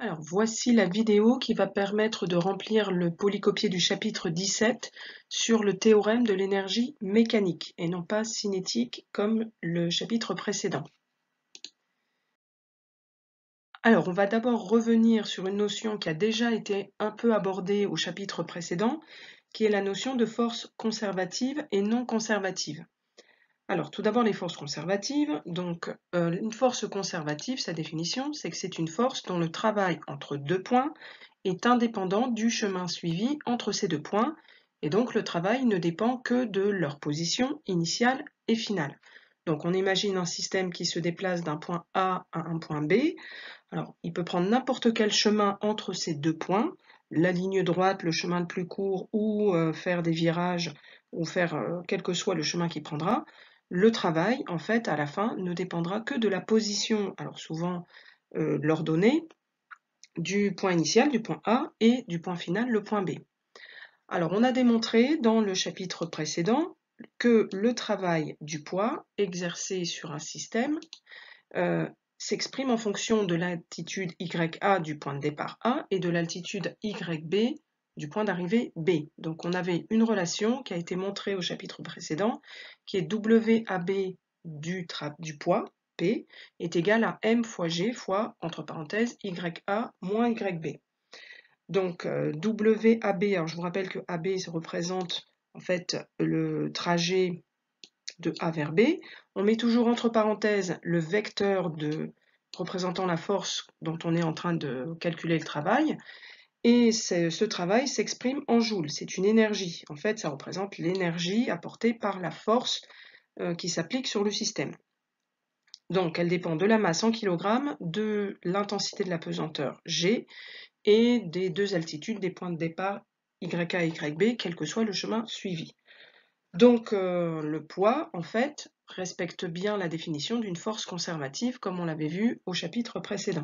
Alors, voici la vidéo qui va permettre de remplir le polycopié du chapitre 17 sur le théorème de l'énergie mécanique et non pas cinétique comme le chapitre précédent. Alors, on va d'abord revenir sur une notion qui a déjà été un peu abordée au chapitre précédent, qui est la notion de force conservative et non conservative. Alors, tout d'abord, les forces conservatives. Donc, une force conservative, sa définition, c'est que c'est une force dont le travail entre deux points est indépendant du chemin suivi entre ces deux points, et donc le travail ne dépend que de leur position initiale et finale. Donc, on imagine un système qui se déplace d'un point A à un point B. Alors, il peut prendre n'importe quel chemin entre ces deux points, la ligne droite, le chemin le plus court, ou faire des virages, ou faire quel que soit le chemin qu'il prendra. Le travail, en fait, à la fin, ne dépendra que de la position, alors souvent l'ordonnée, du point initial, du point A, et du point final, le point B. Alors, on a démontré dans le chapitre précédent que le travail du poids exercé sur un système s'exprime en fonction de l'altitude YA du point de départ A et de l'altitude YB du point d'arrivée B. Donc on avait une relation qui a été montrée au chapitre précédent, qui est WAB du poids, P, est égal à M fois G fois, entre parenthèses, YA moins YB. Donc WAB, alors je vous rappelle que AB ça représente en fait le trajet de A vers B. On met toujours entre parenthèses le vecteur représentant la force dont on est en train de calculer le travail. Et ce travail s'exprime en joules. C'est une énergie. En fait, ça représente l'énergie apportée par la force qui s'applique sur le système. Donc, elle dépend de la masse en kilogrammes, de l'intensité de la pesanteur G et des deux altitudes des points de départ YA et YB, quel que soit le chemin suivi. Donc le poids, en fait, respecte bien la définition d'une force conservative, comme on l'avait vu au chapitre précédent.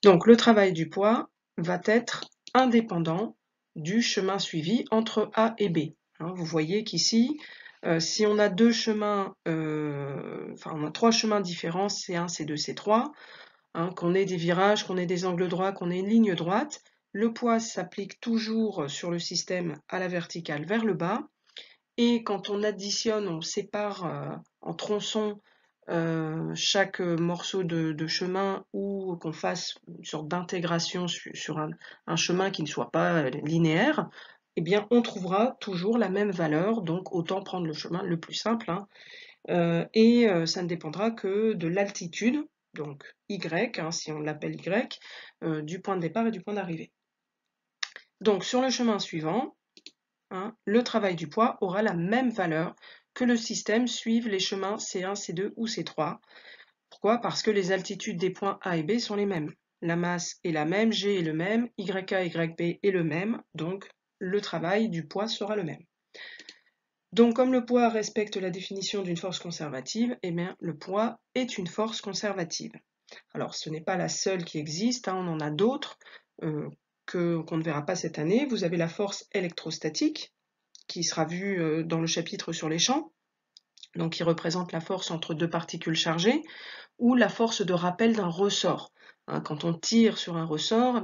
Donc le travail du poids va être indépendant du chemin suivi entre A et B. Vous voyez qu'ici, si on a deux chemins, on a trois chemins différents, C1, C2, C3, qu'on ait des virages, qu'on ait des angles droits, qu'on ait une ligne droite, le poids s'applique toujours sur le système à la verticale vers le bas. Et quand on additionne, on sépare en tronçons chaque morceau de chemin ou qu'on fasse une sorte d'intégration sur un chemin qui ne soit pas linéaire, eh bien on trouvera toujours la même valeur, donc autant prendre le chemin le plus simple, et ça ne dépendra que de l'altitude, donc Y, si on l'appelle Y, du point de départ et du point d'arrivée. Donc sur le chemin suivant, le travail du poids aura la même valeur que le système suive les chemins C1, C2 ou C3. Pourquoi? Parce que les altitudes des points A et B sont les mêmes. La masse est la même, G est le même, YA, YB est le même, donc le travail du poids sera le même. Donc comme le poids respecte la définition d'une force conservative, eh bien le poids est une force conservative. Alors ce n'est pas la seule qui existe, on en a d'autres qu'on ne verra pas cette année. Vous avez la force électrostatique, qui sera vue dans le chapitre sur les champs, donc qui représente la force entre deux particules chargées, ou la force de rappel d'un ressort. Quand on tire sur un ressort,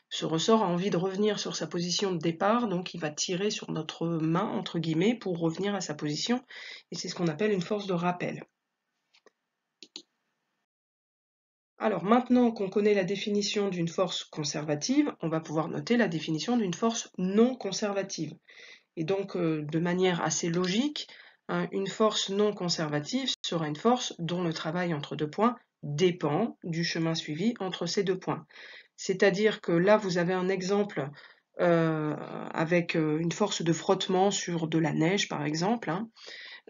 ce ressort a envie de revenir sur sa position de départ, donc il va tirer sur notre main, entre guillemets, pour revenir à sa position, et c'est ce qu'on appelle une force de rappel. Alors maintenant qu'on connaît la définition d'une force conservative, on va pouvoir noter la définition d'une force non conservative. Et donc, de manière assez logique, une force non conservative sera une force dont le travail entre deux points dépend du chemin suivi entre ces deux points. C'est-à-dire que là, vous avez un exemple avec une force de frottement sur de la neige, par exemple.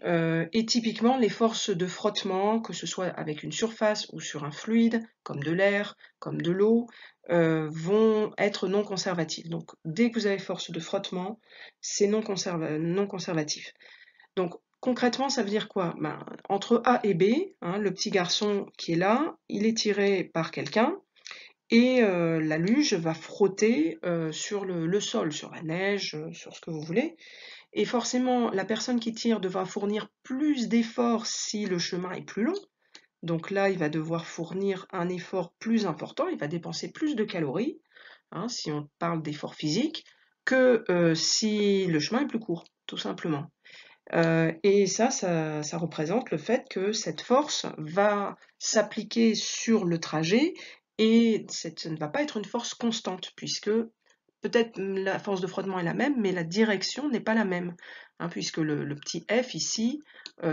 Et typiquement, les forces de frottement, que ce soit avec une surface ou sur un fluide, comme de l'air, comme de l'eau, vont être non conservatives. Donc, dès que vous avez force de frottement, c'est non conservatif. Donc, concrètement, ça veut dire quoi? Entre A et B, le petit garçon qui est là, il est tiré par quelqu'un, et la luge va frotter sur le sol, sur la neige, sur ce que vous voulez. Et forcément, la personne qui tire devra fournir plus d'efforts si le chemin est plus long, Donc là, il va devoir fournir un effort plus important, il va dépenser plus de calories, hein, si on parle d'effort physique, que si le chemin est plus court, tout simplement. Et ça représente le fait que cette force va s'appliquer sur le trajet et ça ne va pas être une force constante puisque peut-être la force de frottement est la même, mais la direction n'est pas la même, hein, puisque le petit F ici,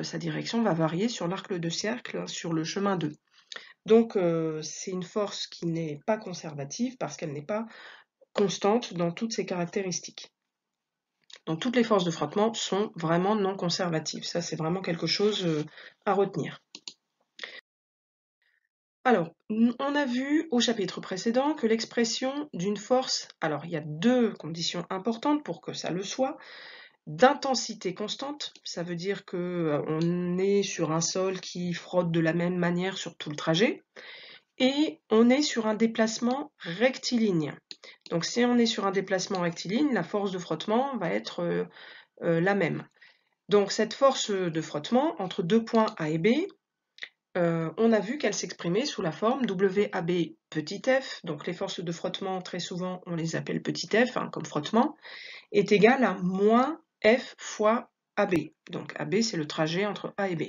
sa direction va varier sur l'arc de cercle, hein, sur le chemin 2. Donc c'est une force qui n'est pas conservative parce qu'elle n'est pas constante dans toutes ses caractéristiques. Donc toutes les forces de frottement sont vraiment non conservatives. Ça, c'est vraiment quelque chose à retenir. Alors, on a vu au chapitre précédent que l'expression d'une force, alors il y a deux conditions importantes pour que ça le soit, d'intensité constante, ça veut dire que on est sur un sol qui frotte de la même manière sur tout le trajet, et on est sur un déplacement rectiligne. Donc si on est sur un déplacement rectiligne, la force de frottement va être la même. Donc cette force de frottement entre deux points A et B, on a vu qu'elle s'exprimait sous la forme WAB petit f, donc les forces de frottement, très souvent, on les appelle petit f, hein, comme frottement, est égal à moins F fois AB. Donc AB, c'est le trajet entre A et B.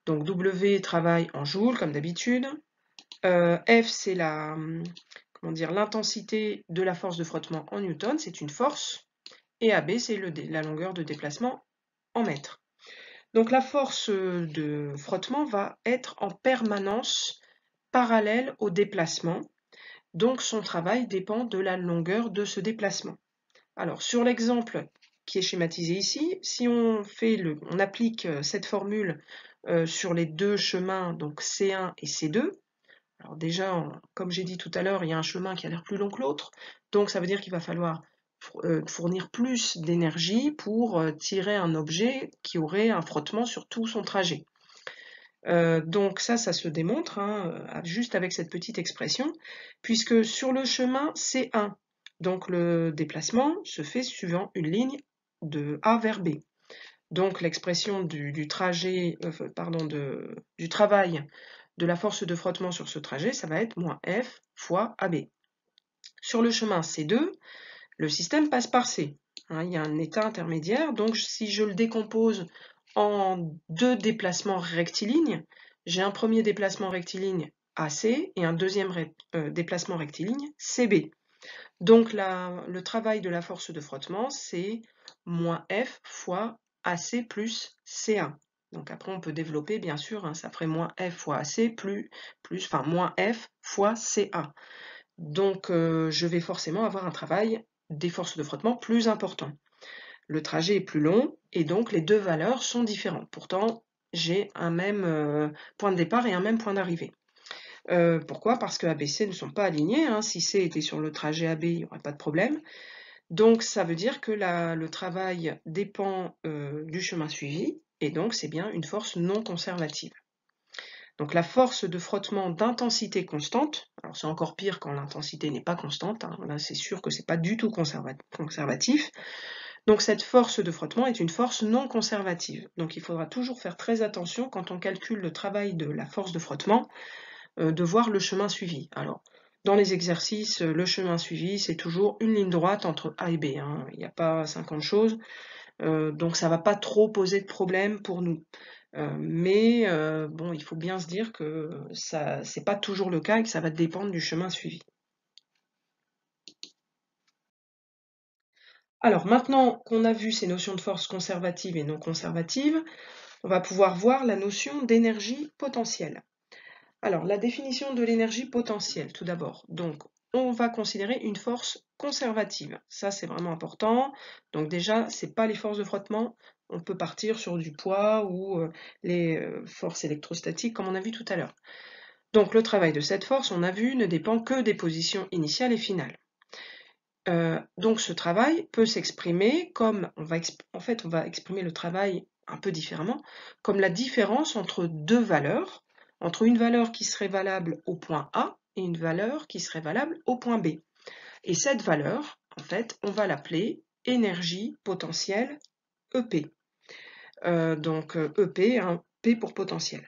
Donc W travaille en joules, comme d'habitude. F, c'est l'intensité de la force de frottement en newton, c'est une force. Et AB, c'est la longueur de déplacement en mètres. Donc la force de frottement va être en permanence parallèle au déplacement. Donc son travail dépend de la longueur de ce déplacement. Alors sur l'exemple qui est schématisé ici, si on applique cette formule sur les deux chemins, donc C1 et C2, alors déjà, comme j'ai dit tout à l'heure, il y a un chemin qui a l'air plus long que l'autre, donc ça veut dire qu'il va falloir fournir plus d'énergie pour tirer un objet qui aurait un frottement sur tout son trajet. Donc ça se démontre hein, juste avec cette petite expression, puisque sur le chemin C1, donc le déplacement se fait suivant une ligne de A vers B. Donc l'expression du travail de la force de frottement sur ce trajet, ça va être moins F fois AB. Sur le chemin C2, le système passe par C. Hein, il y a un état intermédiaire, donc si je le décompose en deux déplacements rectilignes, j'ai un premier déplacement rectiligne AC et un deuxième déplacement rectiligne CB. Donc le travail de la force de frottement, c'est moins F fois AC plus CA. Donc après, on peut développer, bien sûr, hein, ça ferait moins F fois AC moins F fois CA. Donc je vais forcément avoir un travail des forces de frottement plus important. Le trajet est plus long et donc les deux valeurs sont différentes. Pourtant, j'ai un même point de départ et un même point d'arrivée. Pourquoi? Parce que A, B, C ne sont pas alignés. Hein. Si C était sur le trajet AB, il n'y aurait pas de problème. Donc ça veut dire que le travail dépend du chemin suivi et donc c'est bien une force non conservative. Donc la force de frottement d'intensité constante, alors c'est encore pire quand l'intensité n'est pas constante, hein, là c'est sûr que c'est pas du tout conservatif. Donc cette force de frottement est une force non conservative. Donc il faudra toujours faire très attention quand on calcule le travail de la force de frottement, de voir le chemin suivi. Alors dans les exercices, le chemin suivi c'est toujours une ligne droite entre A et B, hein. Il n'y a pas 50 choses, donc ça ne va pas trop poser de problème pour nous. Mais bon, il faut bien se dire que c'est pas toujours le cas et que ça va dépendre du chemin suivi. Alors maintenant qu'on a vu ces notions de force conservative et non conservative, on va pouvoir voir la notion d'énergie potentielle. Alors la définition de l'énergie potentielle tout d'abord. Donc on va considérer une force conservative. Ça c'est vraiment important. Donc déjà, c'est pas les forces de frottement, on peut partir sur du poids ou les forces électrostatiques comme on a vu tout à l'heure. Donc le travail de cette force, on a vu, ne dépend que des positions initiales et finales. Donc ce travail peut s'exprimer comme, on va exprimer le travail un peu différemment, comme la différence entre deux valeurs, entre une valeur qui serait valable au point A et une valeur qui serait valable au point B. Et cette valeur, en fait, on va l'appeler énergie potentielle EP. Donc EP, hein, P pour potentiel.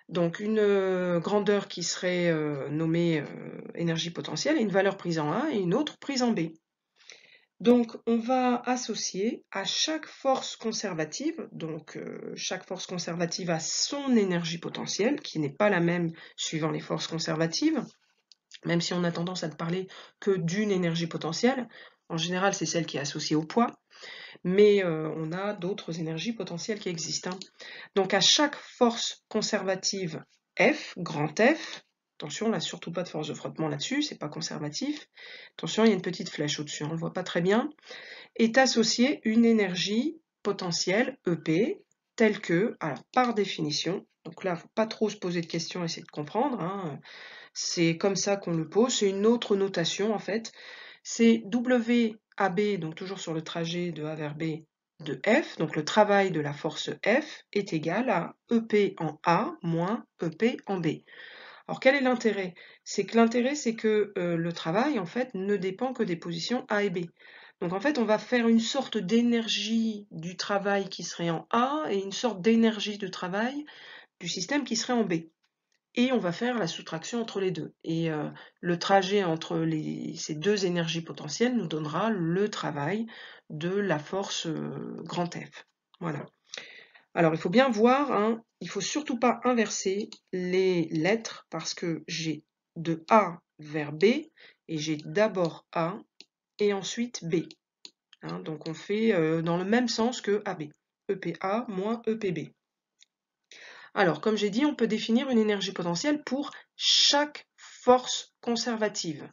Donc une grandeur qui serait nommée énergie potentielle et une valeur prise en A et une autre prise en B. Donc on va associer à chaque force conservative, donc chaque force conservative a son énergie potentielle, qui n'est pas la même suivant les forces conservatives, même si on a tendance à ne parler que d'une énergie potentielle. En général, c'est celle qui est associée au poids, mais on a d'autres énergies potentielles qui existent, hein. Donc à chaque force conservative F, grand F, attention, là surtout pas de force de frottement là-dessus, c'est pas conservatif, attention, il y a une petite flèche au-dessus, on ne voit pas très bien, est associée une énergie potentielle EP, telle que, alors par définition, donc là, il ne faut pas trop se poser de questions, essayer de comprendre, hein, c'est comme ça qu'on le pose, c'est une autre notation en fait, c'est WAB, donc toujours sur le trajet de A vers B, de F, donc le travail de la force F est égal à EP en A moins EP en B. Alors quel est l'intérêt? C'est que le travail en fait ne dépend que des positions A et B. Donc en fait on va faire une sorte d'énergie du travail qui serait en A et une sorte d'énergie de travail du système qui serait en B. Et on va faire la soustraction entre les deux. Et le trajet entre ces deux énergies potentielles nous donnera le travail de la force grand F. Voilà. Alors il faut bien voir, hein, il ne faut surtout pas inverser les lettres parce que j'ai de A vers B et j'ai d'abord A et ensuite B. Hein, donc on fait dans le même sens que AB. EPA moins EPB. Alors, comme j'ai dit, on peut définir une énergie potentielle pour chaque force conservative.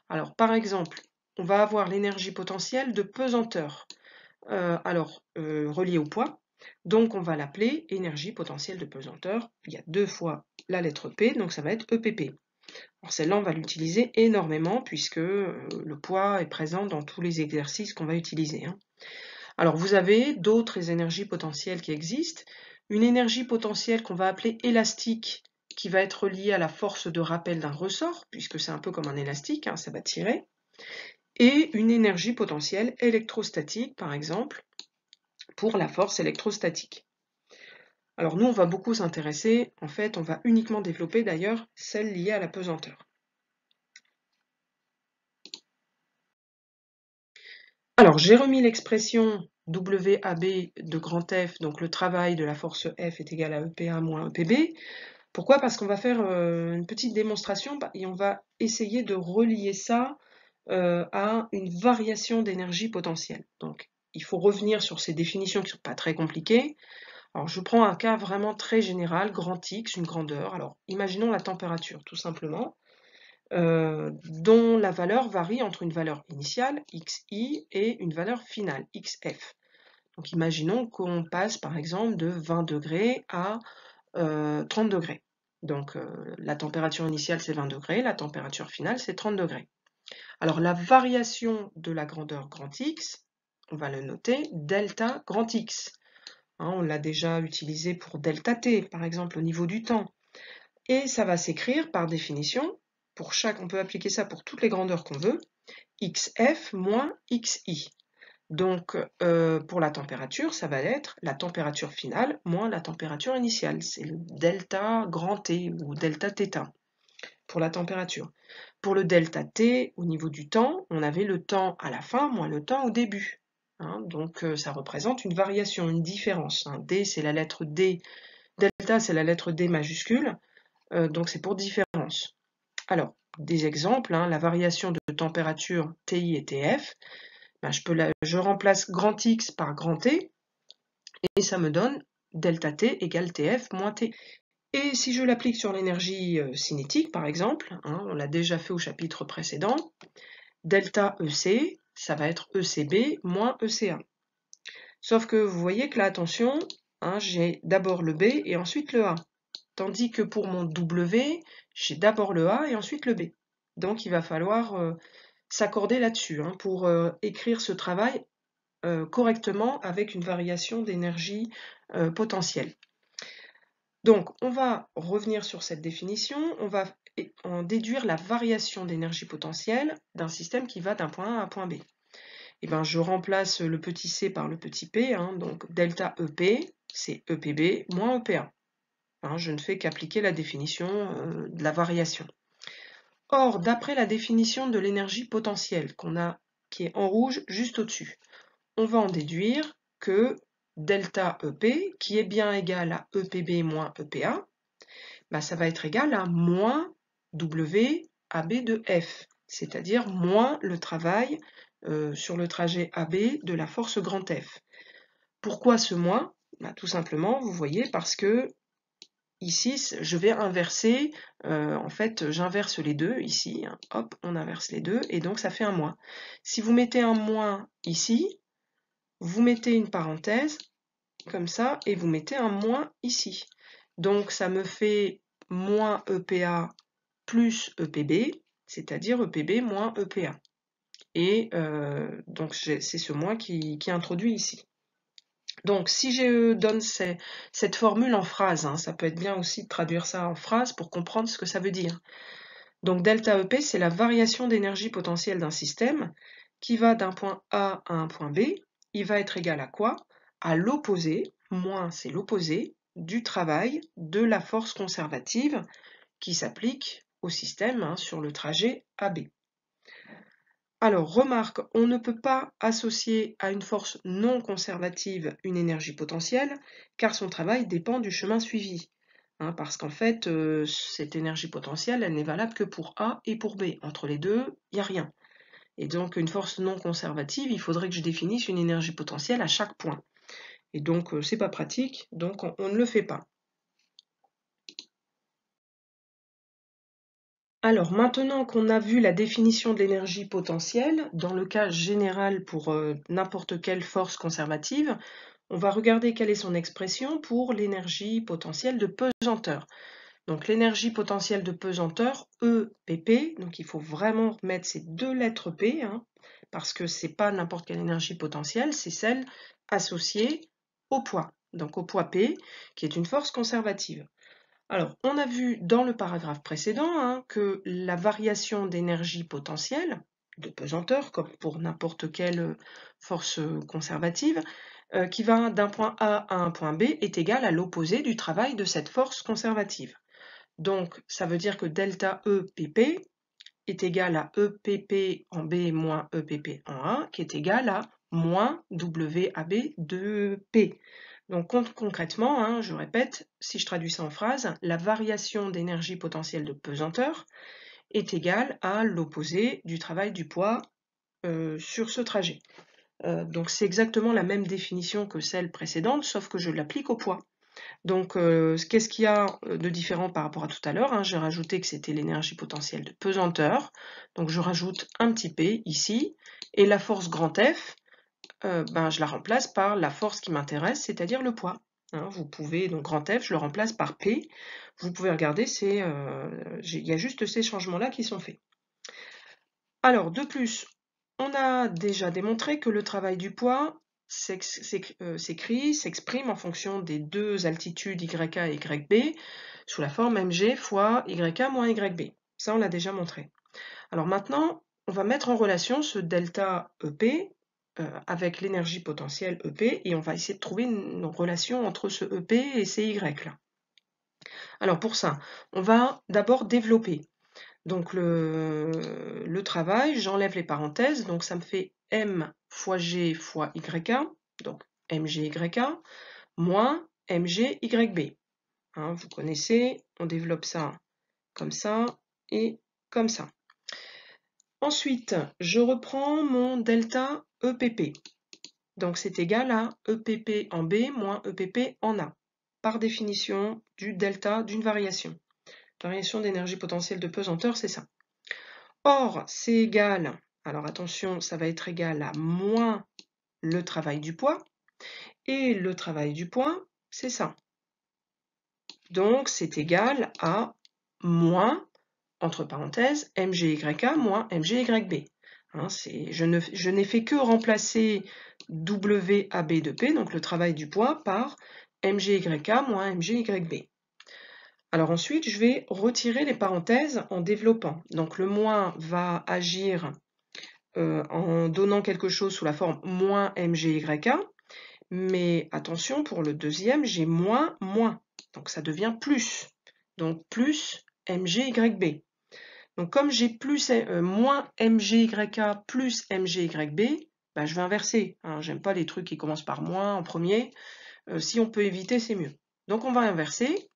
Alors, par exemple, on va avoir l'énergie potentielle de pesanteur, reliée au poids. Donc, on va l'appeler énergie potentielle de pesanteur. Il y a 2 fois la lettre P, donc ça va être EPP. Alors, celle-là, on va l'utiliser énormément puisque le poids est présent dans tous les exercices qu'on va utiliser, hein. Alors, vous avez d'autres énergies potentielles qui existent. Une énergie potentielle qu'on va appeler élastique, qui va être liée à la force de rappel d'un ressort, puisque c'est un peu comme un élastique, hein, ça va tirer. Et une énergie potentielle électrostatique, par exemple, pour la force électrostatique. Alors nous, on va beaucoup s'intéresser, en fait, on va uniquement développer d'ailleurs celle liée à la pesanteur. Alors, j'ai remis l'expression WAB de grand F, donc le travail de la force F est égal à EPA moins EPB. Pourquoi? Parce qu'on va faire une petite démonstration et on va essayer de relier ça à une variation d'énergie potentielle. Donc, il faut revenir sur ces définitions qui ne sont pas très compliquées. Alors, je prends un cas vraiment très général, grand X, une grandeur. Alors, imaginons la température, tout simplement, dont la valeur varie entre une valeur initiale, xi, et une valeur finale, xf. Donc, imaginons qu'on passe, par exemple, de 20 degrés à 30 degrés. Donc, la température initiale, c'est 20 degrés, la température finale, c'est 30 degrés. Alors, la variation de la grandeur grand X, on va le noter, delta grand X. Hein, on l'a déjà utilisé pour delta T, par exemple, au niveau du temps. Et ça va s'écrire par définition, on peut appliquer ça pour toutes les grandeurs qu'on veut, xf moins xi. Donc, pour la température, ça va être la température finale moins la température initiale. C'est le delta grand T ou delta θ pour la température. Pour le delta T, au niveau du temps, on avait le temps à la fin moins le temps au début. Hein, donc, ça représente une variation, une différence. Hein. D, c'est la lettre D. Delta, c'est la lettre D majuscule. Donc, c'est pour différence. Alors, des exemples, hein, la variation de température TI et TF. Ben, je remplace grand X par grand T et ça me donne delta T égale TF moins T. Et si je l'applique sur l'énergie cinétique, par exemple, hein, on l'a déjà fait au chapitre précédent, delta EC, ça va être ECB moins ECA. Sauf que vous voyez que là, attention, hein, j'ai d'abord le B et ensuite le A. Tandis que pour mon W, j'ai d'abord le A et ensuite le B. Donc il va falloir s'accorder là-dessus hein, pour écrire ce travail correctement avec une variation d'énergie potentielle. Donc, on va revenir sur cette définition, on va en déduire la variation d'énergie potentielle d'un système qui va d'un point A à un point B. Et ben, je remplace le petit c par le petit p, hein, donc delta EP, c'est EPB moins EPA. hein, je ne fais qu'appliquer la définition de la variation. Or, d'après la définition de l'énergie potentielle qui est en rouge juste au-dessus, on va en déduire que delta EP, qui est bien égal à EPB moins EPA, bah, ça va être égal à moins WAB de F, c'est-à-dire moins le travail sur le trajet AB de la force grand F. Pourquoi ce moins? Bah, tout simplement, vous voyez, parce que ici, je vais inverser, en fait, j'inverse les deux ici, hein, hop, on inverse les deux, et donc ça fait un moins. Si vous mettez un moins ici, vous mettez une parenthèse, comme ça, et vous mettez un moins ici. Donc ça me fait moins EPA plus EPB, c'est-à-dire EPB moins EPA. Et donc c'est ce moins qui est introduit ici. Donc, si je donne cette formule en phrase, hein, ça peut être bien aussi de traduire ça en phrase pour comprendre ce que ça veut dire. Donc, delta EP, c'est la variation d'énergie potentielle d'un système qui va d'un point A à un point B. Il va être égal à quoi? À l'opposé, moins c'est l'opposé, du travail de la force conservative qui s'applique au système hein, sur le trajet AB. Alors, remarque, on ne peut pas associer à une force non conservative une énergie potentielle, car son travail dépend du chemin suivi. Hein, parce qu'en fait, cette énergie potentielle, elle n'est valable que pour A et pour B. Entre les deux, il n'y a rien. Et donc, une force non conservative, il faudrait que je définisse une énergie potentielle à chaque point. Et donc, c'est pas pratique, donc on ne le fait pas. Alors maintenant qu'on a vu la définition de l'énergie potentielle, dans le cas général pour n'importe quelle force conservative, on va regarder quelle est son expression pour l'énergie potentielle de pesanteur. Donc l'énergie potentielle de pesanteur, EPP, donc il faut vraiment mettre ces deux lettres P, hein, parce que c'est pas n'importe quelle énergie potentielle, c'est celle associée au poids. Donc au poids P, qui est une force conservative. Alors, on a vu dans le paragraphe précédent hein, que la variation d'énergie potentielle, de pesanteur, comme pour n'importe quelle force conservative, qui va d'un point A à un point B, est égale à l'opposé du travail de cette force conservative. Donc, ça veut dire que delta EPP est égal à EPP en B moins EPP en A, qui est égal à moins WAB de P. Donc concrètement, hein, je répète, si je traduis ça en phrase, la variation d'énergie potentielle de pesanteur est égale à l'opposé du travail du poids sur ce trajet. Donc c'est exactement la même définition que celle précédente, sauf que je l'applique au poids. Donc qu'est-ce qu'il y a de différent par rapport à tout à l'heure hein? J'ai rajouté que c'était l'énergie potentielle de pesanteur, donc je rajoute un petit p ici, et la force grand F, je la remplace par la force qui m'intéresse, c'est-à-dire le poids. Hein, vous pouvez, donc grand F, je le remplace par P. Vous pouvez regarder, il y a juste ces changements-là qui sont faits. Alors, de plus, on a déjà démontré que le travail du poids s'exprime en fonction des deux altitudes YK et YB sous la forme mg fois YK moins YB. Ça, on l'a déjà montré. Alors maintenant, on va mettre en relation ce delta EP avec l'énergie potentielle EP et on va essayer de trouver une relation entre ce EP et ces Y là. Alors pour ça, on va d'abord développer. Donc le travail, j'enlève les parenthèses, donc ça me fait M fois G fois YK, donc MGYK, moins MGYB. Hein, vous connaissez, on développe ça comme ça et comme ça. Ensuite, je reprends mon delta EPP. Donc c'est égal à EPP en B moins EPP en A, par définition du delta d'une variation. Variation d'énergie potentielle de pesanteur, c'est ça. Or, c'est égal, alors attention, ça va être égal à moins le travail du poids, et le travail du poids, c'est ça. Donc c'est égal à moins, entre parenthèses, MGYK moins MGYB. Hein, je n'ai fait que remplacer WAB de P, donc le travail du poids, par MGYK moins MGYB. Alors ensuite, je vais retirer les parenthèses en développant. Donc le moins va agir en donnant quelque chose sous la forme moins MGYK, mais attention, pour le deuxième, j'ai moins moins. Donc ça devient plus. Donc plus MGYB. Donc comme j'ai plus moins MGYA plus MGYB, bah, je vais inverser. Hein. J'aime pas les trucs qui commencent par moins en premier. Si on peut éviter, c'est mieux. Donc on va inverser.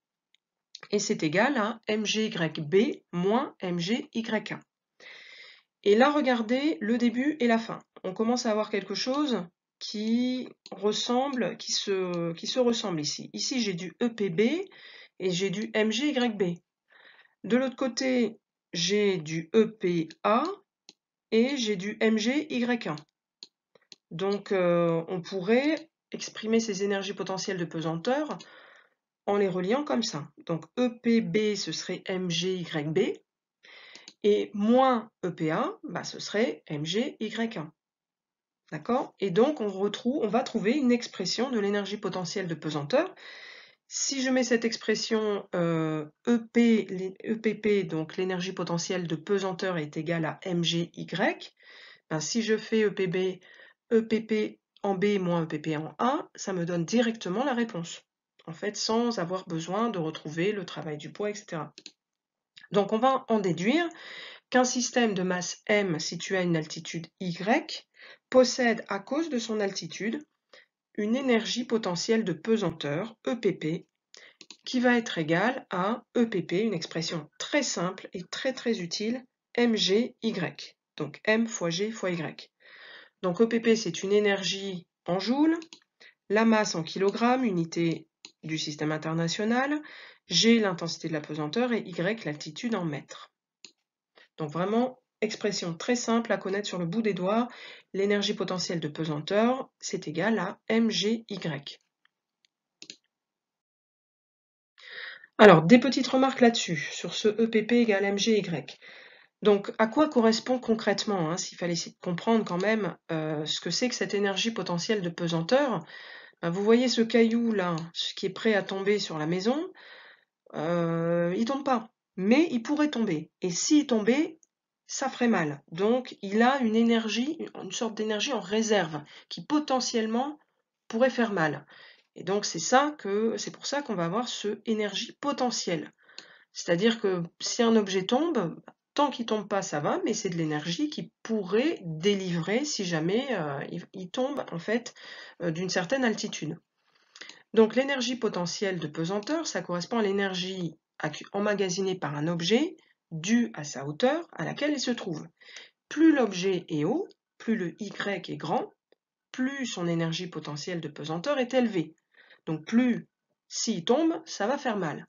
Et c'est égal à MGYB moins MGYA. Et là, regardez le début et la fin. On commence à avoir quelque chose qui ressemble, qui se ressemble ici. Ici, j'ai du EPB et j'ai du MGYB. De l'autre côté, j'ai du EPA et j'ai du MGYA. Donc, on pourrait exprimer ces énergies potentielles de pesanteur en les reliant comme ça. Donc, EPB, ce serait MGYB. Et moins EPA, bah, ce serait MGYA. D'accord? Et donc, on va trouver une expression de l'énergie potentielle de pesanteur. Si je mets cette expression EPP, donc l'énergie potentielle de pesanteur est égale à MGY, ben, si je fais EPP en B moins EPP en A, ça me donne directement la réponse. En fait, sans avoir besoin de retrouver le travail du poids, etc. Donc, on va en déduire qu'un système de masse m situé à une altitude y possède, à cause de son altitude, une énergie potentielle de pesanteur, EPP, qui va être égale à EPP, une expression très simple et très utile, mgy, donc m fois g fois y. Donc EPP, c'est une énergie en joules, la masse en kilogrammes, unité du système international, g, l'intensité de la pesanteur, et y, l'altitude en mètres. Donc vraiment, expression très simple à connaître sur le bout des doigts. L'énergie potentielle de pesanteur, c'est égal à mgy. Alors, des petites remarques là-dessus, sur ce EPP égale mgy. Donc, à quoi correspond concrètement, hein, s'il fallait essayer de comprendre quand même ce que c'est que cette énergie potentielle de pesanteur, ben, vous voyez ce caillou là, ce qui est prêt à tomber sur la maison, il tombe pas, mais il pourrait tomber. Et s'il tombait, ça ferait mal. Donc, il a une énergie, une sorte d'énergie en réserve, qui potentiellement pourrait faire mal. Et donc, c'est pour ça qu'on va avoir ce énergie potentielle. C'est-à-dire que si un objet tombe, tant qu'il tombe pas, ça va, mais c'est de l'énergie qui pourrait délivrer si jamais il tombe en fait d'une certaine altitude. Donc l'énergie potentielle de pesanteur, ça correspond à l'énergie emmagasinée par un objet due à sa hauteur à laquelle il se trouve. Plus l'objet est haut, plus le Y est grand, plus son énergie potentielle de pesanteur est élevée. Donc plus s'il tombe, ça va faire mal.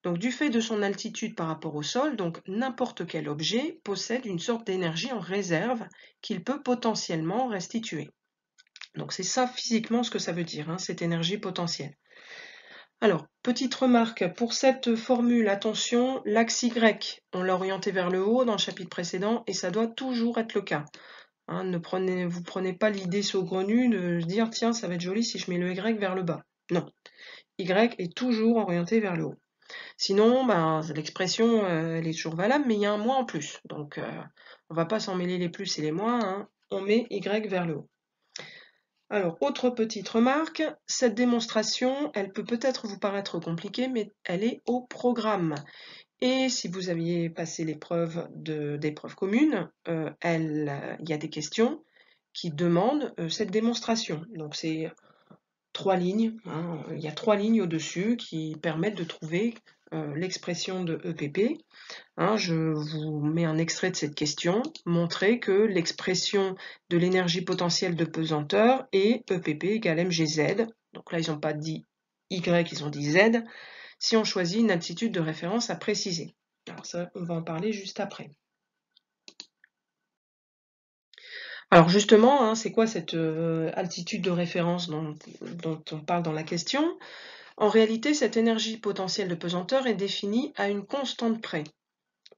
Donc du fait de son altitude par rapport au sol, donc n'importe quel objet possède une sorte d'énergie en réserve qu'il peut potentiellement restituer. Donc c'est ça physiquement ce que ça veut dire, hein, cette énergie potentielle. Alors, petite remarque, pour cette formule, attention, l'axe Y, on l'a orienté vers le haut dans le chapitre précédent et ça doit toujours être le cas. Hein, vous prenez pas l'idée saugrenue de dire tiens, ça va être joli si je mets le Y vers le bas. Non, Y est toujours orienté vers le haut. Sinon, ben, l'expression elle est toujours valable, mais il y a un moins en plus. Donc, on va pas s'en mêler les plus et les moins, hein. On met Y vers le haut. Alors, autre petite remarque, cette démonstration, elle peut peut-être vous paraître compliquée, mais elle est au programme. Et si vous aviez passé l'épreuve d'épreuve commune, il y a des questions qui demandent cette démonstration. Donc, c'est 3 lignes, hein, il y a 3 lignes au-dessus qui permettent de trouver l'expression de EPP. Hein, je vous mets un extrait de cette question. Montrer que l'expression de l'énergie potentielle de pesanteur est EPP égale mgz. Donc là, ils n'ont pas dit Y, ils ont dit Z. Si on choisit une altitude de référence à préciser. Alors ça, on va en parler juste après. Alors justement, hein, c'est quoi cette altitude de référence dont on parle dans la question? En réalité, cette énergie potentielle de pesanteur est définie à une constante près.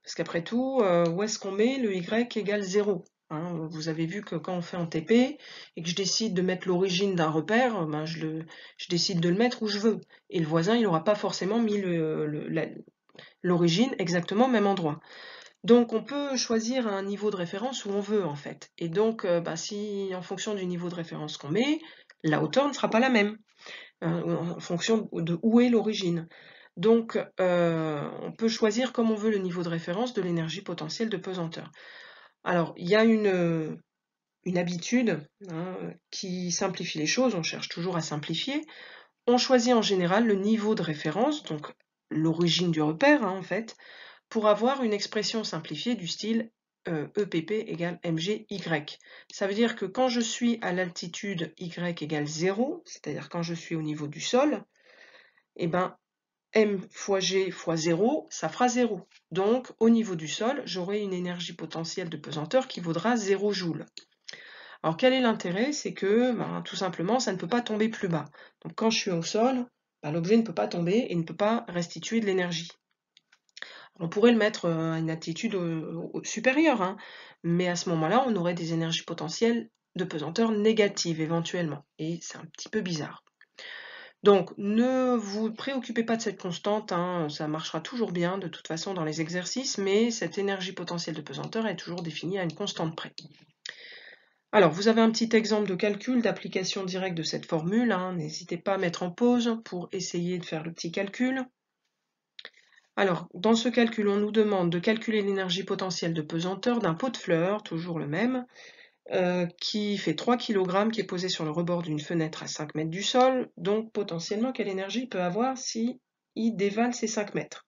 Parce qu'après tout, où est-ce qu'on met le Y égale 0 hein? Vous avez vu que quand on fait en TP et que je décide de mettre l'origine d'un repère, ben je décide de le mettre où je veux. Et le voisin, il n'aura pas forcément mis l'origine exactement au même endroit. Donc on peut choisir un niveau de référence où on veut en fait. Et donc si en fonction du niveau de référence qu'on met, la hauteur ne sera pas la même. en fonction de où est l'origine. Donc, on peut choisir comme on veut le niveau de référence de l'énergie potentielle de pesanteur. Alors, il y a une habitude qui simplifie les choses, on cherche toujours à simplifier. On choisit en général le niveau de référence, donc l'origine du repère en fait, pour avoir une expression simplifiée du style EPP égale mgy. Ça veut dire que quand je suis à l'altitude y égale 0, c'est-à-dire quand je suis au niveau du sol, eh ben, m fois g fois 0, ça fera 0. Donc, au niveau du sol, j'aurai une énergie potentielle de pesanteur qui vaudra 0 joule. Alors, quel est l'intérêt? C'est que, tout simplement, ça ne peut pas tomber plus bas. Donc, quand je suis au sol, l'objet ne peut pas tomber et ne peut pas restituer de l'énergie. On pourrait le mettre à une altitude supérieure, hein, mais à ce moment-là, on aurait des énergies potentielles de pesanteur négatives éventuellement, et c'est un petit peu bizarre. Donc, ne vous préoccupez pas de cette constante, hein, ça marchera toujours bien de toute façon dans les exercices, mais cette énergie potentielle de pesanteur est toujours définie à une constante près. Alors, vous avez un petit exemple de calcul, d'application directe de cette formule, hein, n'hésitez pas à mettre en pause pour essayer de faire le petit calcul. Alors, dans ce calcul, on nous demande de calculer l'énergie potentielle de pesanteur d'un pot de fleurs, toujours le même, qui fait 3 kg, qui est posé sur le rebord d'une fenêtre à 5 mètres du sol. Donc, potentiellement, quelle énergie il peut avoir si il dévale ces 5 mètres?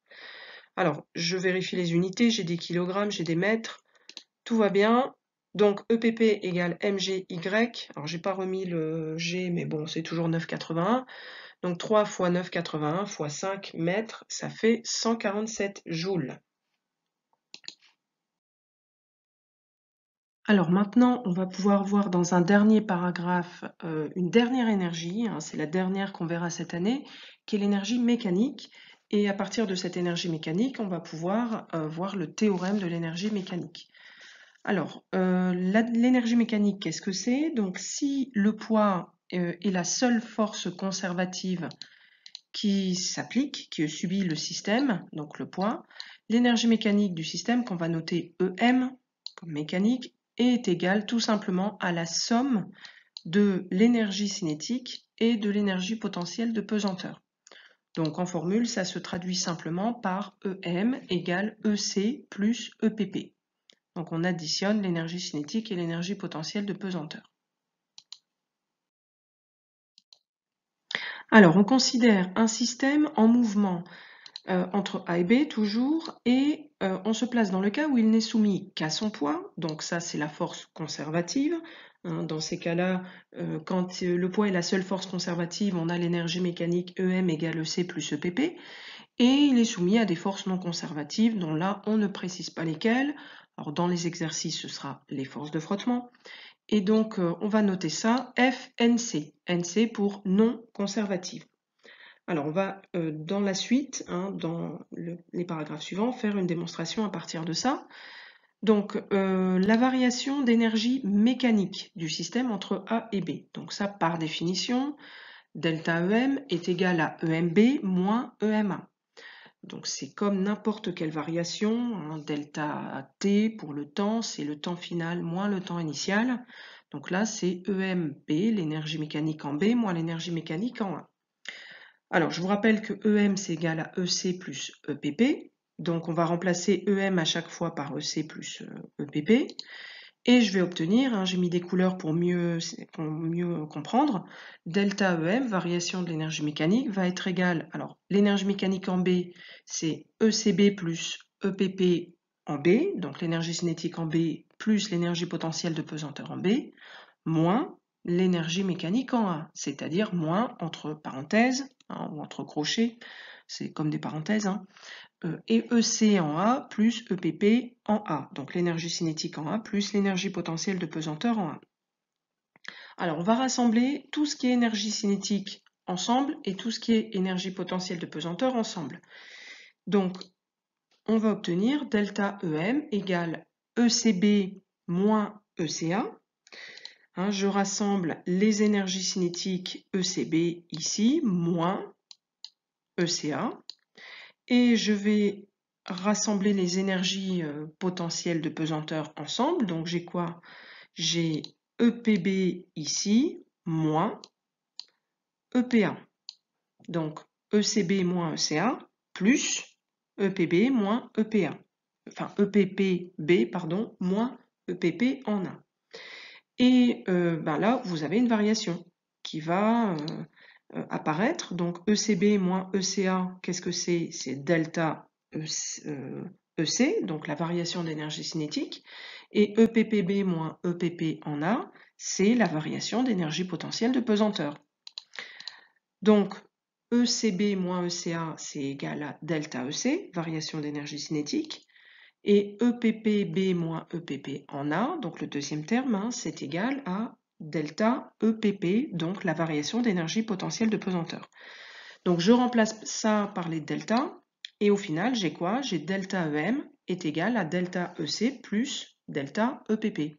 Alors, je vérifie les unités, j'ai des kilogrammes, j'ai des mètres, tout va bien. Donc, EPP égale mgy. Alors, j'ai pas remis le G, mais bon, c'est toujours 9,81. Donc 3 fois 9,81 fois 5 mètres, ça fait 147 joules. Alors maintenant, on va pouvoir voir dans un dernier paragraphe une dernière énergie, hein, c'est la dernière qu'on verra cette année, qui est l'énergie mécanique. Et à partir de cette énergie mécanique, on va pouvoir voir le théorème de l'énergie mécanique. Alors, l'énergie mécanique, qu'est-ce que c'est? Donc si le poids est la seule force conservative qui s'applique, qui subit le système, donc le poids, l'énergie mécanique du système, qu'on va noter EM, comme mécanique, est égale tout simplement à la somme de l'énergie cinétique et de l'énergie potentielle de pesanteur. Donc en formule, ça se traduit simplement par EM égale EC plus EPP. Donc on additionne l'énergie cinétique et l'énergie potentielle de pesanteur. Alors on considère un système en mouvement entre A et B toujours, et on se place dans le cas où il n'est soumis qu'à son poids, donc ça c'est la force conservative. Dans ces cas-là, quand le poids est la seule force conservative, on a l'énergie mécanique EM égale EC plus EPP, et il est soumis à des forces non conservatives, dont là on ne précise pas lesquelles. Alors dans les exercices, ce sera les forces de frottement, et donc on va noter ça FNC, NC pour non conservative. Alors, on va dans la suite, dans les paragraphes suivants, faire une démonstration à partir de ça. Donc, la variation d'énergie mécanique du système entre A et B. Donc ça, par définition, delta EM est égal à EMB moins EMA. Donc c'est comme n'importe quelle variation, delta T pour le temps, c'est le temps final moins le temps initial. Donc là, c'est EMB, l'énergie mécanique en B, moins l'énergie mécanique en A. Alors, je vous rappelle que EM, c'est égal à EC plus EPP. Donc, on va remplacer EM à chaque fois par EC plus EPP. Et je vais obtenir, j'ai mis des couleurs pour mieux comprendre, delta EM, variation de l'énergie mécanique, va être égal, alors l'énergie mécanique en B, c'est ECB plus EPP en B, donc l'énergie cinétique en B plus l'énergie potentielle de pesanteur en B, moins l'énergie mécanique en A, c'est-à-dire moins entre parenthèses, ou entre crochets, c'est comme des parenthèses, et EC en A plus EPP en A, donc l'énergie cinétique en A plus l'énergie potentielle de pesanteur en A. Alors on va rassembler tout ce qui est énergie cinétique ensemble et tout ce qui est énergie potentielle de pesanteur ensemble. Donc on va obtenir delta EM égale ECB moins ECA. Je rassemble les énergies cinétiques ECB ici, moins ECA, et je vais rassembler les énergies potentielles de pesanteur ensemble. Donc j'ai quoi? J'ai EPB ici, moins EPA. Donc ECB moins ECA plus EPB moins EPA. Enfin EPPB, pardon, moins EPP en A. Et là, vous avez une variation qui va apparaître. Donc ECB moins ECA, qu'est-ce que c'est? C'est delta EC, donc la variation d'énergie cinétique. Et EPPB moins EPP en A, c'est la variation d'énergie potentielle de pesanteur. Donc ECB moins ECA, c'est égal à delta EC, variation d'énergie cinétique. Et EPPB moins EPP en A, donc le deuxième terme, c'est égal à delta EPP, donc la variation d'énergie potentielle de pesanteur. Donc je remplace ça par les deltas, et au final, j'ai quoi? J'ai delta EM est égal à delta EC plus delta EPP.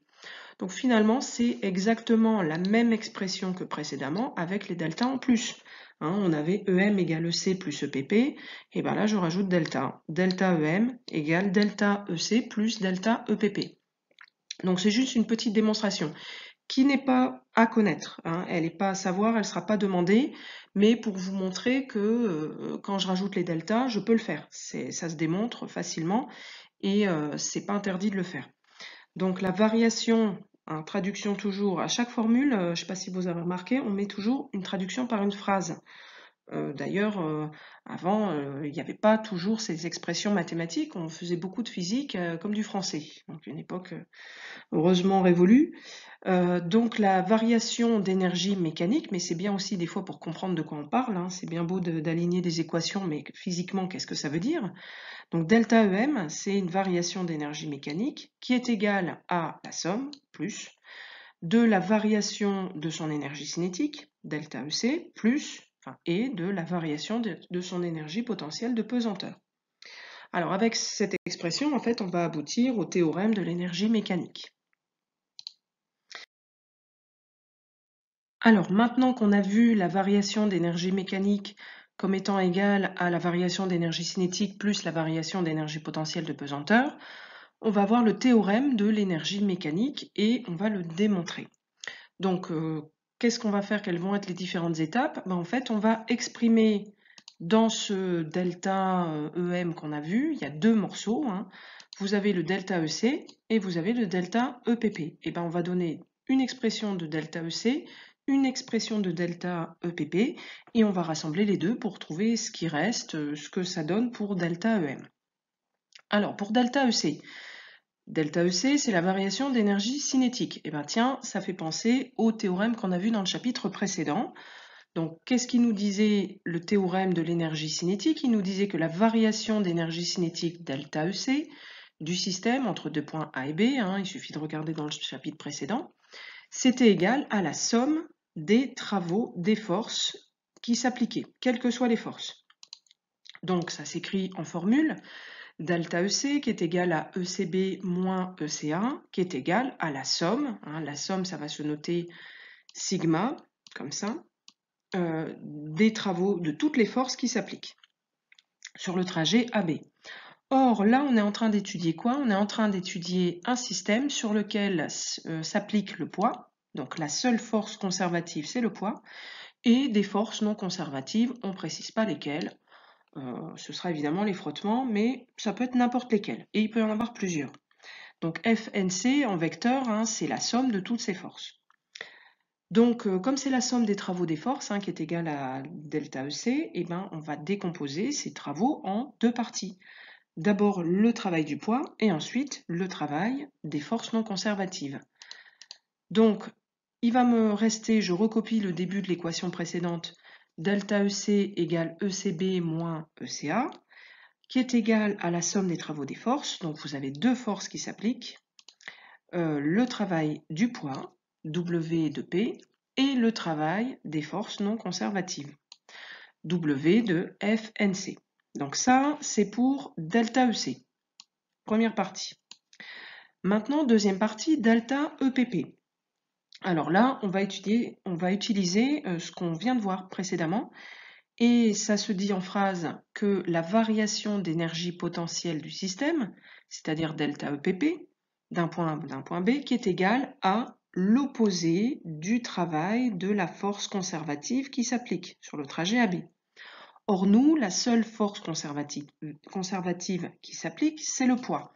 Donc finalement, c'est exactement la même expression que précédemment avec les deltas en plus. On avait EM égale EC plus EPP, et bien là je rajoute delta. Delta EM égale delta EC plus delta EPP. Donc c'est juste une petite démonstration qui n'est pas à connaître, elle n'est pas à savoir, elle ne sera pas demandée, mais pour vous montrer que quand je rajoute les deltas, je peux le faire. Ça se démontre facilement et c'est pas interdit de le faire. Donc la variation, traduction toujours, à chaque formule, je ne sais pas si vous avez remarqué, on met toujours une traduction par une phrase. D'ailleurs, avant, il n'y avait pas toujours ces expressions mathématiques, on faisait beaucoup de physique comme du français. Donc une époque heureusement révolue. Donc la variation d'énergie mécanique, mais c'est bien aussi des fois pour comprendre de quoi on parle, c'est bien beau d'aligner des équations, mais physiquement, qu'est-ce que ça veut dire? Donc delta EM, c'est une variation d'énergie mécanique qui est égale à la somme, plus, de la variation de son énergie cinétique, delta EC, plus, et de la variation de son énergie potentielle de pesanteur. Alors avec cette expression, en fait, on va aboutir au théorème de l'énergie mécanique. Alors maintenant qu'on a vu la variation d'énergie mécanique comme étant égale à la variation d'énergie cinétique plus la variation d'énergie potentielle de pesanteur, on va voir le théorème de l'énergie mécanique et on va le démontrer. Donc, qu'est-ce qu'on va faire? Quelles vont être les différentes étapes? En fait, on va exprimer dans ce delta EM qu'on a vu, il y a deux morceaux. Vous avez le delta EC et vous avez le delta EPP. Et on va donner une expression de delta EC, une expression de delta EPP, et on va rassembler les deux pour trouver ce qui reste, ce que ça donne pour delta EM. Alors, pour delta EC, c'est la variation d'énergie cinétique. Et tiens, ça fait penser au théorème qu'on a vu dans le chapitre précédent. Donc, qu'est-ce qui nous disait le théorème de l'énergie cinétique? Il nous disait que la variation d'énergie cinétique delta EC du système entre deux points A et B, il suffit de regarder dans le chapitre précédent, c'était égal à la somme des travaux des forces qui s'appliquaient, quelles que soient les forces. Donc, ça s'écrit en formule. Delta EC qui est égal à ECB moins ECA qui est égal à la somme. La somme, ça va se noter sigma, comme ça, des travaux de toutes les forces qui s'appliquent sur le trajet AB. Or, là, on est en train d'étudier quoi? On est en train d'étudier un système sur lequel s'applique le poids. Donc, la seule force conservative, c'est le poids. Et des forces non conservatives, on ne précise pas lesquelles. Ce sera évidemment les frottements, mais ça peut être n'importe lesquels. Et il peut y en avoir plusieurs. Donc FNC en vecteur, c'est la somme de toutes ces forces. Donc comme c'est la somme des travaux des forces qui est égale à delta EC, on va décomposer ces travaux en deux parties. D'abord le travail du poids et ensuite le travail des forces non conservatives. Donc il va me rester, je recopie le début de l'équation précédente, delta EC égale ECB moins ECA, qui est égal à la somme des travaux des forces. Donc vous avez deux forces qui s'appliquent, le travail du poids, W de P, et le travail des forces non conservatives, W de FNC. Donc ça, c'est pour delta EC. Première partie. Maintenant, deuxième partie, delta EPP. Alors là, on va utiliser ce qu'on vient de voir précédemment, et ça se dit en phrase que la variation d'énergie potentielle du système, c'est-à-dire delta EPP, d'un point A à d'un point B, qui est égal à l'opposé du travail de la force conservative qui s'applique sur le trajet AB. Or, nous, la seule force conservative qui s'applique, c'est le poids.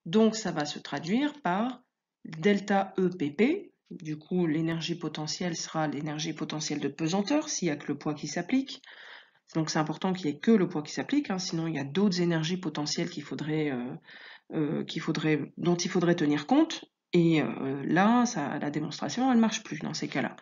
Donc, ça va se traduire par delta EPP. Du coup, l'énergie potentielle sera l'énergie potentielle de pesanteur, s'il n'y a que le poids qui s'applique. Donc, c'est important qu'il n'y ait que le poids qui s'applique, hein, sinon il y a d'autres énergies potentielles dont il faudrait tenir compte. Et là, la démonstration, elle ne marche plus dans ces cas-là.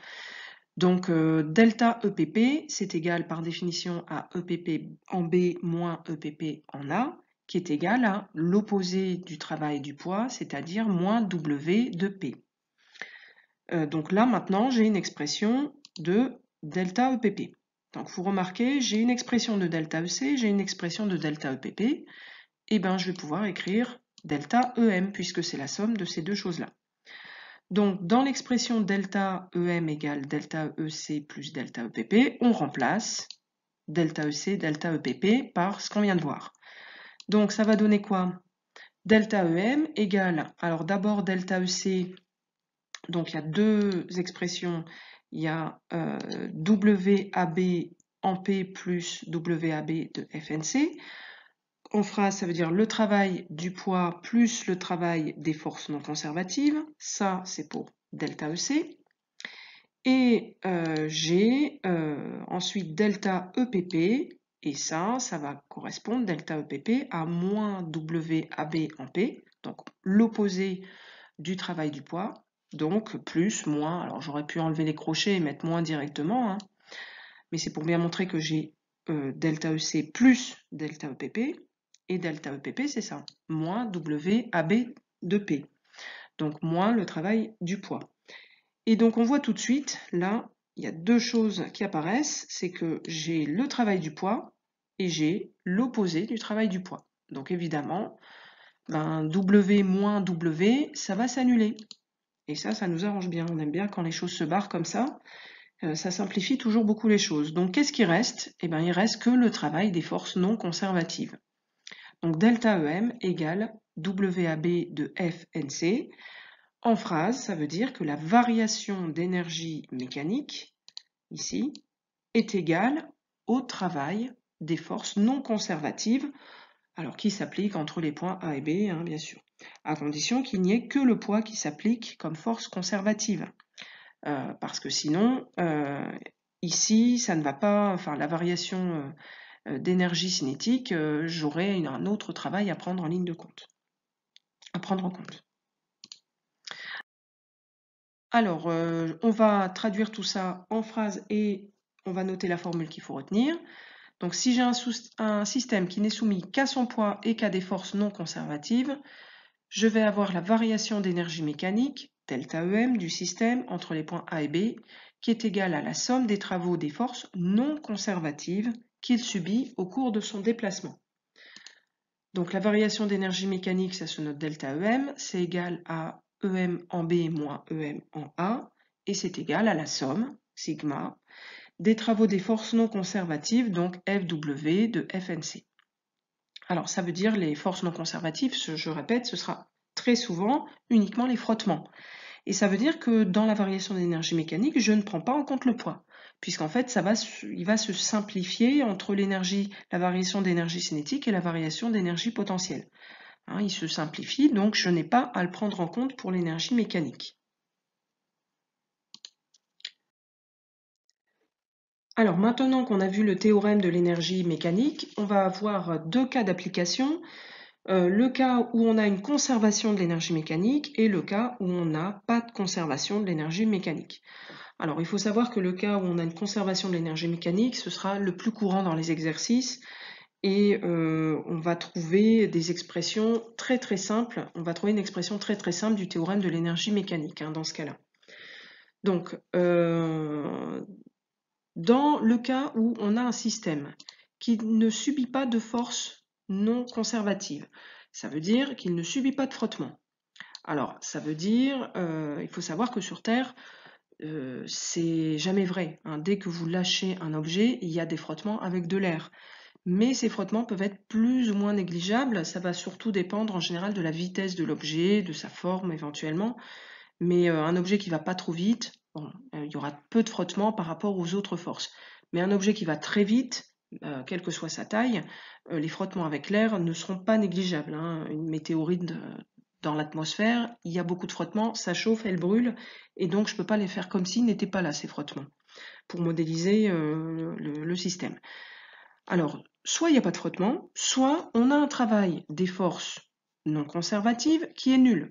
Donc, delta EPP, c'est égal par définition à EPP en B moins EPP en A, qui est égal à l'opposé du travail du poids, c'est-à-dire moins W de P. Donc là, maintenant, j'ai une expression de delta EPP. Donc, vous remarquez, j'ai une expression de delta EC, j'ai une expression de delta EPP. Et bien, je vais pouvoir écrire delta EM, puisque c'est la somme de ces deux choses-là. Donc, dans l'expression delta EM égale delta EC plus delta EPP, on remplace delta EC, delta EPP par ce qu'on vient de voir. Donc, ça va donner quoi? Delta EM égale, alors d'abord delta EC, donc il y a deux expressions, il y a WAB en P plus WAB de FNC. En phrase, ça veut dire le travail du poids plus le travail des forces non conservatives. Ça, c'est pour delta EC. Et j'ai ensuite delta EPP. Et ça va correspondre, delta EPP, à moins WAB en P. Donc, l'opposé du travail du poids. Donc, plus, moins. Alors, j'aurais pu enlever les crochets et mettre moins directement. Hein, mais c'est pour bien montrer que j'ai delta EC plus delta EPP. Et delta EPP, c'est ça, moins WAB de P. Donc, moins le travail du poids. Et donc, on voit tout de suite, là, il y a deux choses qui apparaissent. C'est que j'ai le travail du poids et j'ai l'opposé du travail du poids. Donc, évidemment, ben, W moins W, ça va s'annuler. Et ça nous arrange bien. On aime bien quand les choses se barrent comme ça. Ça simplifie toujours beaucoup les choses. Donc, qu'est-ce qui reste? Eh bien, il reste que le travail des forces non conservatives. Donc, delta EM égale WAB de FNC. En phrase, ça veut dire que la variation d'énergie mécanique, ici, est égale au travail des forces non conservatives, alors qui s'applique entre les points A et B, hein, bien sûr, à condition qu'il n'y ait que le poids qui s'applique comme force conservative. Parce que sinon, ici, ça ne va pas, enfin, la variation d'énergie cinétique, j'aurais un autre travail à prendre en ligne de compte, à prendre en compte. Alors, on va traduire tout ça en phrase et on va noter la formule qu'il faut retenir. Donc, si j'ai un système qui n'est soumis qu'à son poids et qu'à des forces non conservatives, je vais avoir la variation d'énergie mécanique, delta EM, du système entre les points A et B, qui est égale à la somme des travaux des forces non conservatives qu'il subit au cours de son déplacement. Donc, la variation d'énergie mécanique, ça se note delta EM, c'est égal à EM en B moins EM en A, et c'est égal à la somme, sigma, des travaux des forces non conservatives, donc FW de FNC. Alors, ça veut dire les forces non conservatives, je répète, ce sera très souvent uniquement les frottements. Et ça veut dire que dans la variation d'énergie mécanique, je ne prends pas en compte le poids, puisqu'en fait, il va se simplifier entre la variation d'énergie cinétique et la variation d'énergie potentielle. Hein, il se simplifie, donc je n'ai pas à le prendre en compte pour l'énergie mécanique. Alors maintenant qu'on a vu le théorème de l'énergie mécanique, on va avoir deux cas d'application. Le cas où on a une conservation de l'énergie mécanique et le cas où on n'a pas de conservation de l'énergie mécanique. Alors il faut savoir que le cas où on a une conservation de l'énergie mécanique, ce sera le plus courant dans les exercices et on va trouver des expressions très très simples. On va trouver une expression très très simple du théorème de l'énergie mécanique hein, dans ce cas-là. Donc dans le cas où on a un système qui ne subit pas de force non conservative, ça veut dire qu'il ne subit pas de frottement. Alors, ça veut dire, il faut savoir que sur Terre, c'est jamais vrai. Hein. Dès que vous lâchez un objet, il y a des frottements avec de l'air. Mais ces frottements peuvent être plus ou moins négligeables. Ça va surtout dépendre en général de la vitesse de l'objet, de sa forme éventuellement. Mais un objet qui ne va pas trop vite, bon, il y aura peu de frottements par rapport aux autres forces. Mais un objet qui va très vite, quelle que soit sa taille, les frottements avec l'air ne seront pas négligeables, hein. Une météorite dans l'atmosphère, il y a beaucoup de frottements, ça chauffe, elle brûle, et donc je ne peux pas les faire comme s'ils n'étaient pas là, ces frottements, pour modéliser le système. Alors, soit il n'y a pas de frottement, soit on a un travail des forces non conservatives qui est nul.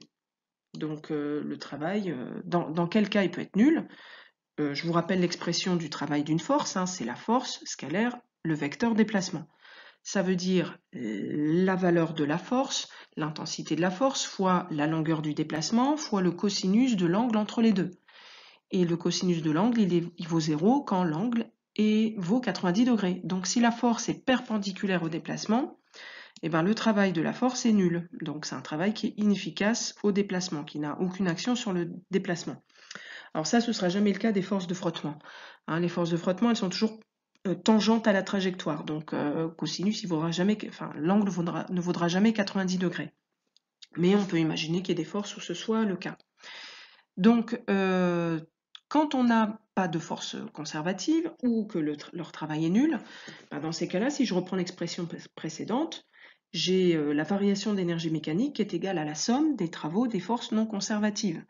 Donc le travail, dans quel cas il peut être nul? Je vous rappelle l'expression du travail d'une force, hein, c'est la force scalaire, le vecteur déplacement. Ça veut dire la valeur de la force, l'intensité de la force, fois la longueur du déplacement, fois le cosinus de l'angle entre les deux. Et le cosinus de l'angle, il vaut 0 quand l'angle vaut 90 degrés. Donc si la force est perpendiculaire au déplacement, eh ben, le travail de la force est nul. Donc c'est un travail qui est inefficace au déplacement, qui n'a aucune action sur le déplacement. Alors ça, ce ne sera jamais le cas des forces de frottement. Hein, les forces de frottement, elles sont toujours tangentes à la trajectoire. Donc cosinus, l'angle ne vaudra jamais 90 degrés. Mais on peut imaginer qu'il y ait des forces où ce soit le cas. Donc quand on n'a pas de force conservative ou que leur travail est nul, ben dans ces cas-là, si je reprends l'expression précédente, j'ai la variation d'énergie mécanique qui est égale à la somme des travaux des forces non conservatives.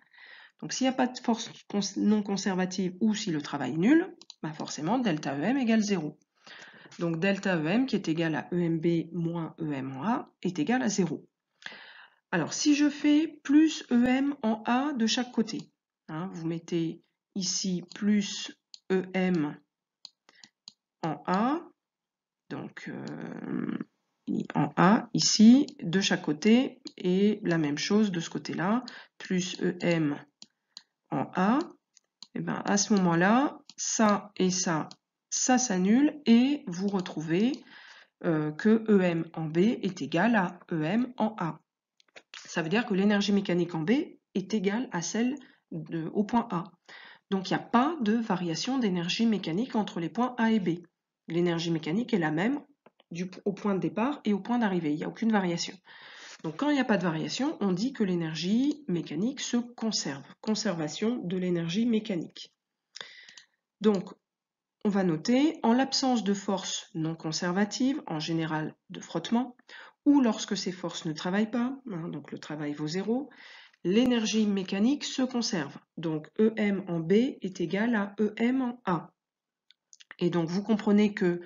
Donc s'il n'y a pas de force non conservative ou si le travail est nul, ben forcément delta EM égale 0. Donc delta EM qui est égal à EMB moins EM en A est égal à 0. Alors si je fais plus EM en A de chaque côté, hein, vous mettez ici plus EM en A, donc en A ici de chaque côté, et la même chose de ce côté-là, plus EM en A, et ben à ce moment-là, ça et ça s'annule et vous retrouvez que EM en B est égal à EM en A. Ça veut dire que l'énergie mécanique en B est égale à celle au point A. Donc il n'y a pas de variation d'énergie mécanique entre les points A et B. L'énergie mécanique est la même au point de départ et au point d'arrivée. Il n'y a aucune variation. Donc quand il n'y a pas de variation, on dit que l'énergie mécanique se conserve. Conservation de l'énergie mécanique. Donc on va noter, en l'absence de force non conservative, en général de frottement, ou lorsque ces forces ne travaillent pas, hein, donc le travail vaut 0, l'énergie mécanique se conserve. Donc EM en B est égal à EM en A. Et donc vous comprenez que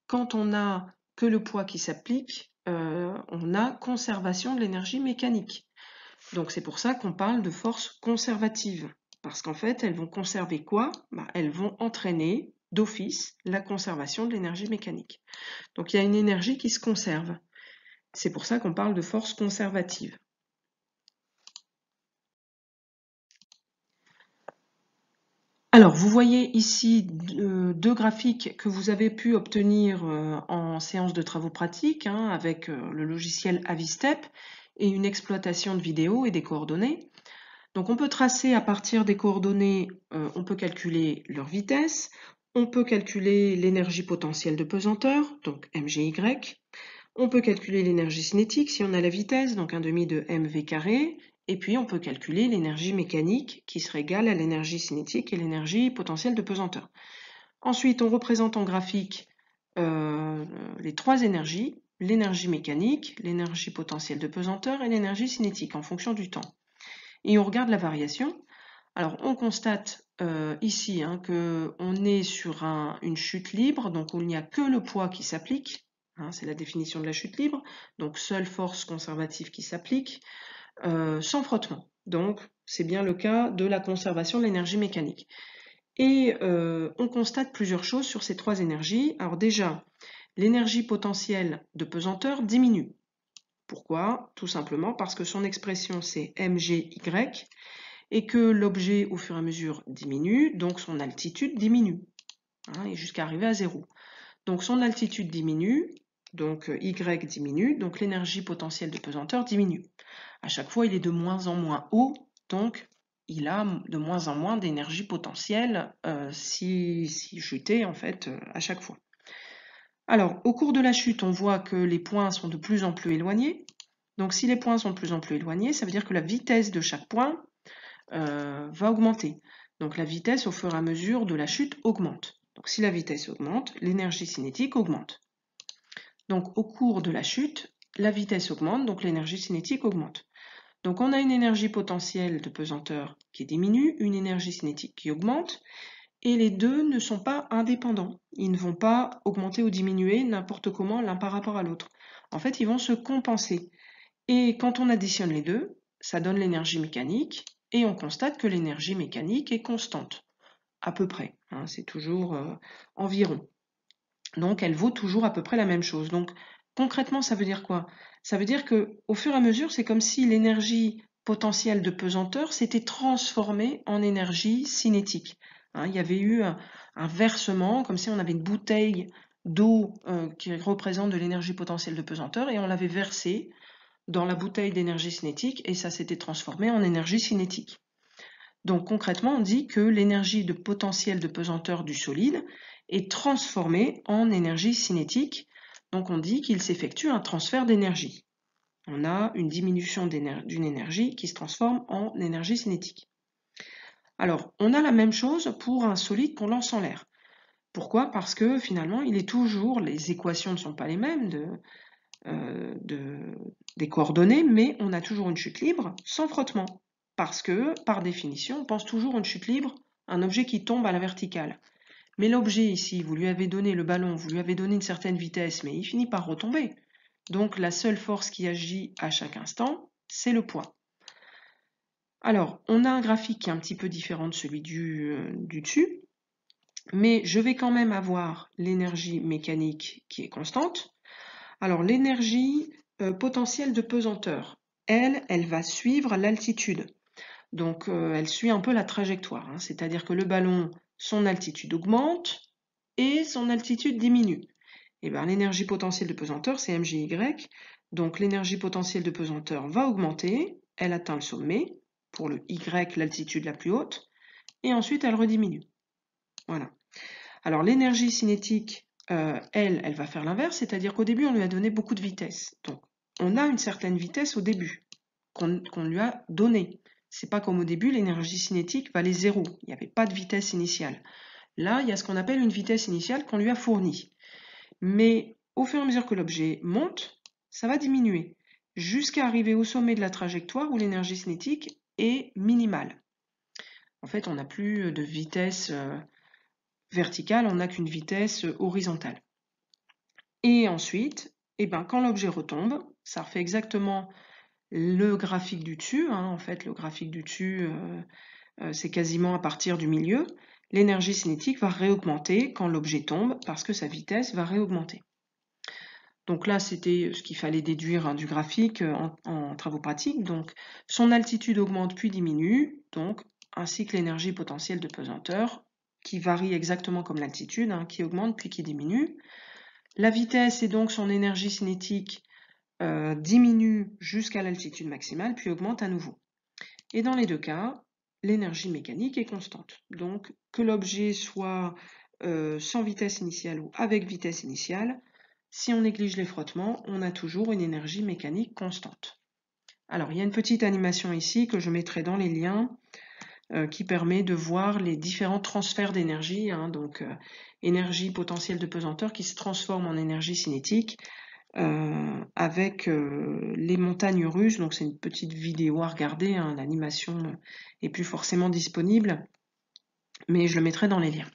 quand on n'a que le poids qui s'applique, on a conservation de l'énergie mécanique. Donc c'est pour ça qu'on parle de force conservative. Parce qu'en fait, elles vont conserver quoi? Elles vont entraîner d'office la conservation de l'énergie mécanique. Donc il y a une énergie qui se conserve. C'est pour ça qu'on parle de force conservative. Alors, vous voyez ici deux graphiques que vous avez pu obtenir en séance de travaux pratiques hein, avec le logiciel Avistep et une exploitation de vidéos et des coordonnées. Donc, on peut tracer à partir des coordonnées, on peut calculer leur vitesse, on peut calculer l'énergie potentielle de pesanteur, donc MGY, on peut calculer l'énergie cinétique si on a la vitesse, donc 1/2 de mv carré, et puis on peut calculer l'énergie mécanique qui serait égale à l'énergie cinétique et l'énergie potentielle de pesanteur. Ensuite, on représente en graphique les trois énergies, l'énergie mécanique, l'énergie potentielle de pesanteur et l'énergie cinétique en fonction du temps. Et on regarde la variation. Alors on constate ici hein, qu'on est sur une chute libre, donc où il n'y a que le poids qui s'applique. Hein, c'est la définition de la chute libre, donc seule force conservative qui s'applique, sans frottement. Donc c'est bien le cas de la conservation de l'énergie mécanique. Et on constate plusieurs choses sur ces trois énergies. Alors déjà, l'énergie potentielle de pesanteur diminue. Pourquoi? Tout simplement parce que son expression c'est mgy, et que l'objet au fur et à mesure diminue, donc son altitude diminue, hein, et jusqu'à arriver à 0. Donc son altitude diminue, donc Y diminue, donc l'énergie potentielle de pesanteur diminue. À chaque fois, il est de moins en moins haut, donc il a de moins en moins d'énergie potentielle si chuté en fait à chaque fois. Alors, au cours de la chute, on voit que les points sont de plus en plus éloignés. Donc si les points sont de plus en plus éloignés, ça veut dire que la vitesse de chaque point va augmenter. Donc la vitesse au fur et à mesure de la chute augmente. Donc si la vitesse augmente, l'énergie cinétique augmente. Donc au cours de la chute, la vitesse augmente, donc l'énergie cinétique augmente. Donc on a une énergie potentielle de pesanteur qui diminue, une énergie cinétique qui augmente, et les deux ne sont pas indépendants. Ils ne vont pas augmenter ou diminuer n'importe comment l'un par rapport à l'autre. En fait, ils vont se compenser. Et quand on additionne les deux, ça donne l'énergie mécanique, et on constate que l'énergie mécanique est constante, à peu près. Hein, c'est toujours environ. Donc elle vaut toujours à peu près la même chose. Donc concrètement, ça veut dire quoi? Ça veut dire que au fur et à mesure, c'est comme si l'énergie potentielle de pesanteur s'était transformée en énergie cinétique. Hein, il y avait eu un versement, comme si on avait une bouteille d'eau qui représente de l'énergie potentielle de pesanteur, et on l'avait versée dans la bouteille d'énergie cinétique, et ça s'était transformé en énergie cinétique. Donc concrètement, on dit que l'énergie de potentiel de pesanteur du solide est transformée en énergie cinétique. Donc on dit qu'il s'effectue un transfert d'énergie. On a une diminution d'une énergie qui se transforme en énergie cinétique. Alors, on a la même chose pour un solide qu'on lance en l'air. Pourquoi? Parce que finalement, les équations ne sont pas les mêmes des coordonnées, mais on a toujours une chute libre sans frottement. Parce que, par définition, on pense toujours à une chute libre, un objet qui tombe à la verticale. Mais l'objet ici, vous lui avez donné le ballon, vous lui avez donné une certaine vitesse, mais il finit par retomber. Donc la seule force qui agit à chaque instant, c'est le poids. Alors, on a un graphique qui est un petit peu différent de celui du dessus, mais je vais quand même avoir l'énergie mécanique qui est constante. Alors l'énergie potentielle de pesanteur, elle va suivre l'altitude. Donc elle suit un peu la trajectoire, hein. C'est-à-dire que le ballon, son altitude augmente et son altitude diminue. Et bien l'énergie potentielle de pesanteur, c'est mgy. Donc l'énergie potentielle de pesanteur va augmenter, elle atteint le sommet, pour le y, l'altitude la plus haute, et ensuite elle rediminue. Voilà. Alors l'énergie cinétique, elle va faire l'inverse, c'est-à-dire qu'au début on lui a donné beaucoup de vitesse. Donc on a une certaine vitesse au début qu'on lui a donnée. C'est pas comme au début, l'énergie cinétique valait 0. Il n'y avait pas de vitesse initiale. Là, il y a ce qu'on appelle une vitesse initiale qu'on lui a fournie. Mais au fur et à mesure que l'objet monte, ça va diminuer, jusqu'à arriver au sommet de la trajectoire où l'énergie cinétique est minimale. En fait, on n'a plus de vitesse verticale, on n'a qu'une vitesse horizontale. Et ensuite, quand l'objet retombe, ça refait exactement le graphique du dessus. Hein. En fait, le graphique du dessus, c'est quasiment à partir du milieu. L'énergie cinétique va réaugmenter quand l'objet tombe parce que sa vitesse va réaugmenter. Donc là, c'était ce qu'il fallait déduire du graphique en travaux pratiques. Donc son altitude augmente puis diminue, donc ainsi que l'énergie potentielle de pesanteur qui varie exactement comme l'altitude, hein, qui augmente puis qui diminue. La vitesse et donc son énergie cinétique diminue jusqu'à l'altitude maximale puis augmente à nouveau. Et dans les deux cas, l'énergie mécanique est constante. Donc que l'objet soit sans vitesse initiale ou avec vitesse initiale, si on néglige les frottements, on a toujours une énergie mécanique constante. Alors il y a une petite animation ici que je mettrai dans les liens qui permet de voir les différents transferts d'énergie, hein, donc énergie potentielle de pesanteur qui se transforme en énergie cinétique avec les montagnes russes. Donc c'est une petite vidéo à regarder, hein, l'animation n'est plus forcément disponible, mais je le mettrai dans les liens.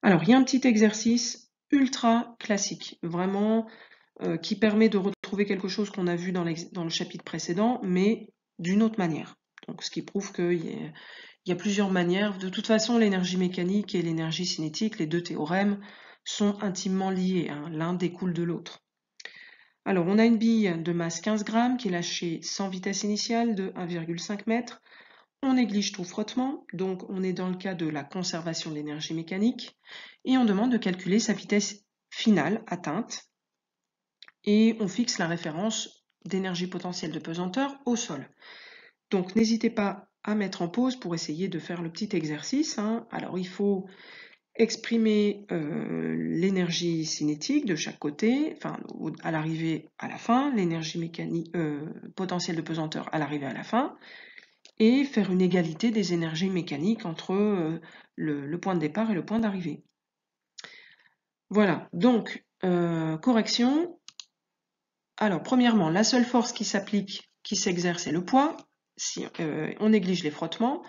Alors il y a un petit exercice ultra classique, vraiment qui permet de retrouver quelque chose qu'on a vu dans le chapitre précédent, mais d'une autre manière. Donc ce qui prouve qu'il y a plusieurs manières. De toute façon, l'énergie mécanique et l'énergie cinétique, les deux théorèmes, sont intimement liés, hein. L'un découle de l'autre. Alors, on a une bille de masse 15 grammes qui est lâchée sans vitesse initiale de 1,5 m. On néglige tout frottement, donc on est dans le cas de la conservation de l'énergie mécanique, et on demande de calculer sa vitesse finale atteinte, et on fixe la référence d'énergie potentielle de pesanteur au sol. Donc n'hésitez pas à mettre en pause pour essayer de faire le petit exercice, hein. Alors il faut exprimer l'énergie cinétique de chaque côté, enfin à l'arrivée à la fin, l'énergie mécanique potentielle de pesanteur à l'arrivée à la fin, et faire une égalité des énergies mécaniques entre le point de départ et le point d'arrivée. Voilà, donc correction. Alors premièrement, la seule force qui s'applique, qui s'exerce, est le poids. Si on néglige les frottements,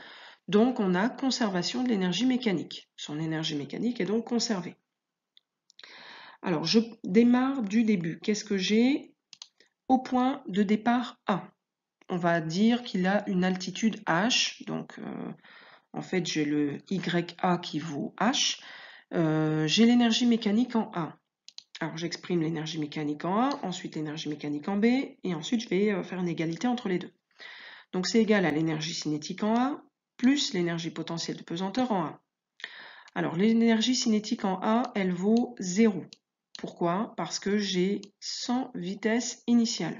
donc on a conservation de l'énergie mécanique. Son énergie mécanique est donc conservée. Alors je démarre du début. Qu'est-ce que j'ai au point de départ A? On va dire qu'il a une altitude H, donc en fait j'ai le YA qui vaut H. J'ai l'énergie mécanique en A. Alors j'exprime l'énergie mécanique en A, ensuite l'énergie mécanique en B, et ensuite je vais faire une égalité entre les deux. Donc c'est égal à l'énergie cinétique en A, plus l'énergie potentielle de pesanteur en A. Alors l'énergie cinétique en A, elle vaut 0. Pourquoi? Parce que j'ai 100 vitesse initiale.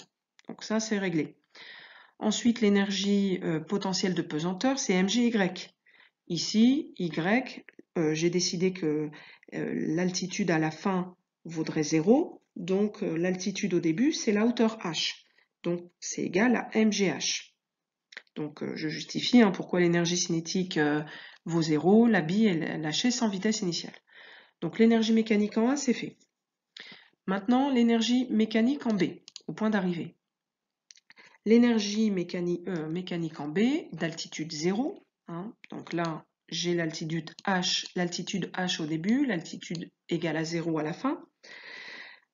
Donc ça c'est réglé. Ensuite l'énergie potentielle de pesanteur, c'est mgy. Ici, Y, j'ai décidé que l'altitude à la fin vaudrait 0, donc l'altitude au début, c'est la hauteur h. Donc c'est égal à mgh. Donc je justifie pourquoi l'énergie cinétique vaut 0, la bille est lâchée sans vitesse initiale. Donc l'énergie mécanique en A, c'est fait. Maintenant, l'énergie mécanique en B, au point d'arrivée. L'énergie mécanique en B, d'altitude 0, donc là, j'ai l'altitude h au début, l'altitude égale à 0 à la fin.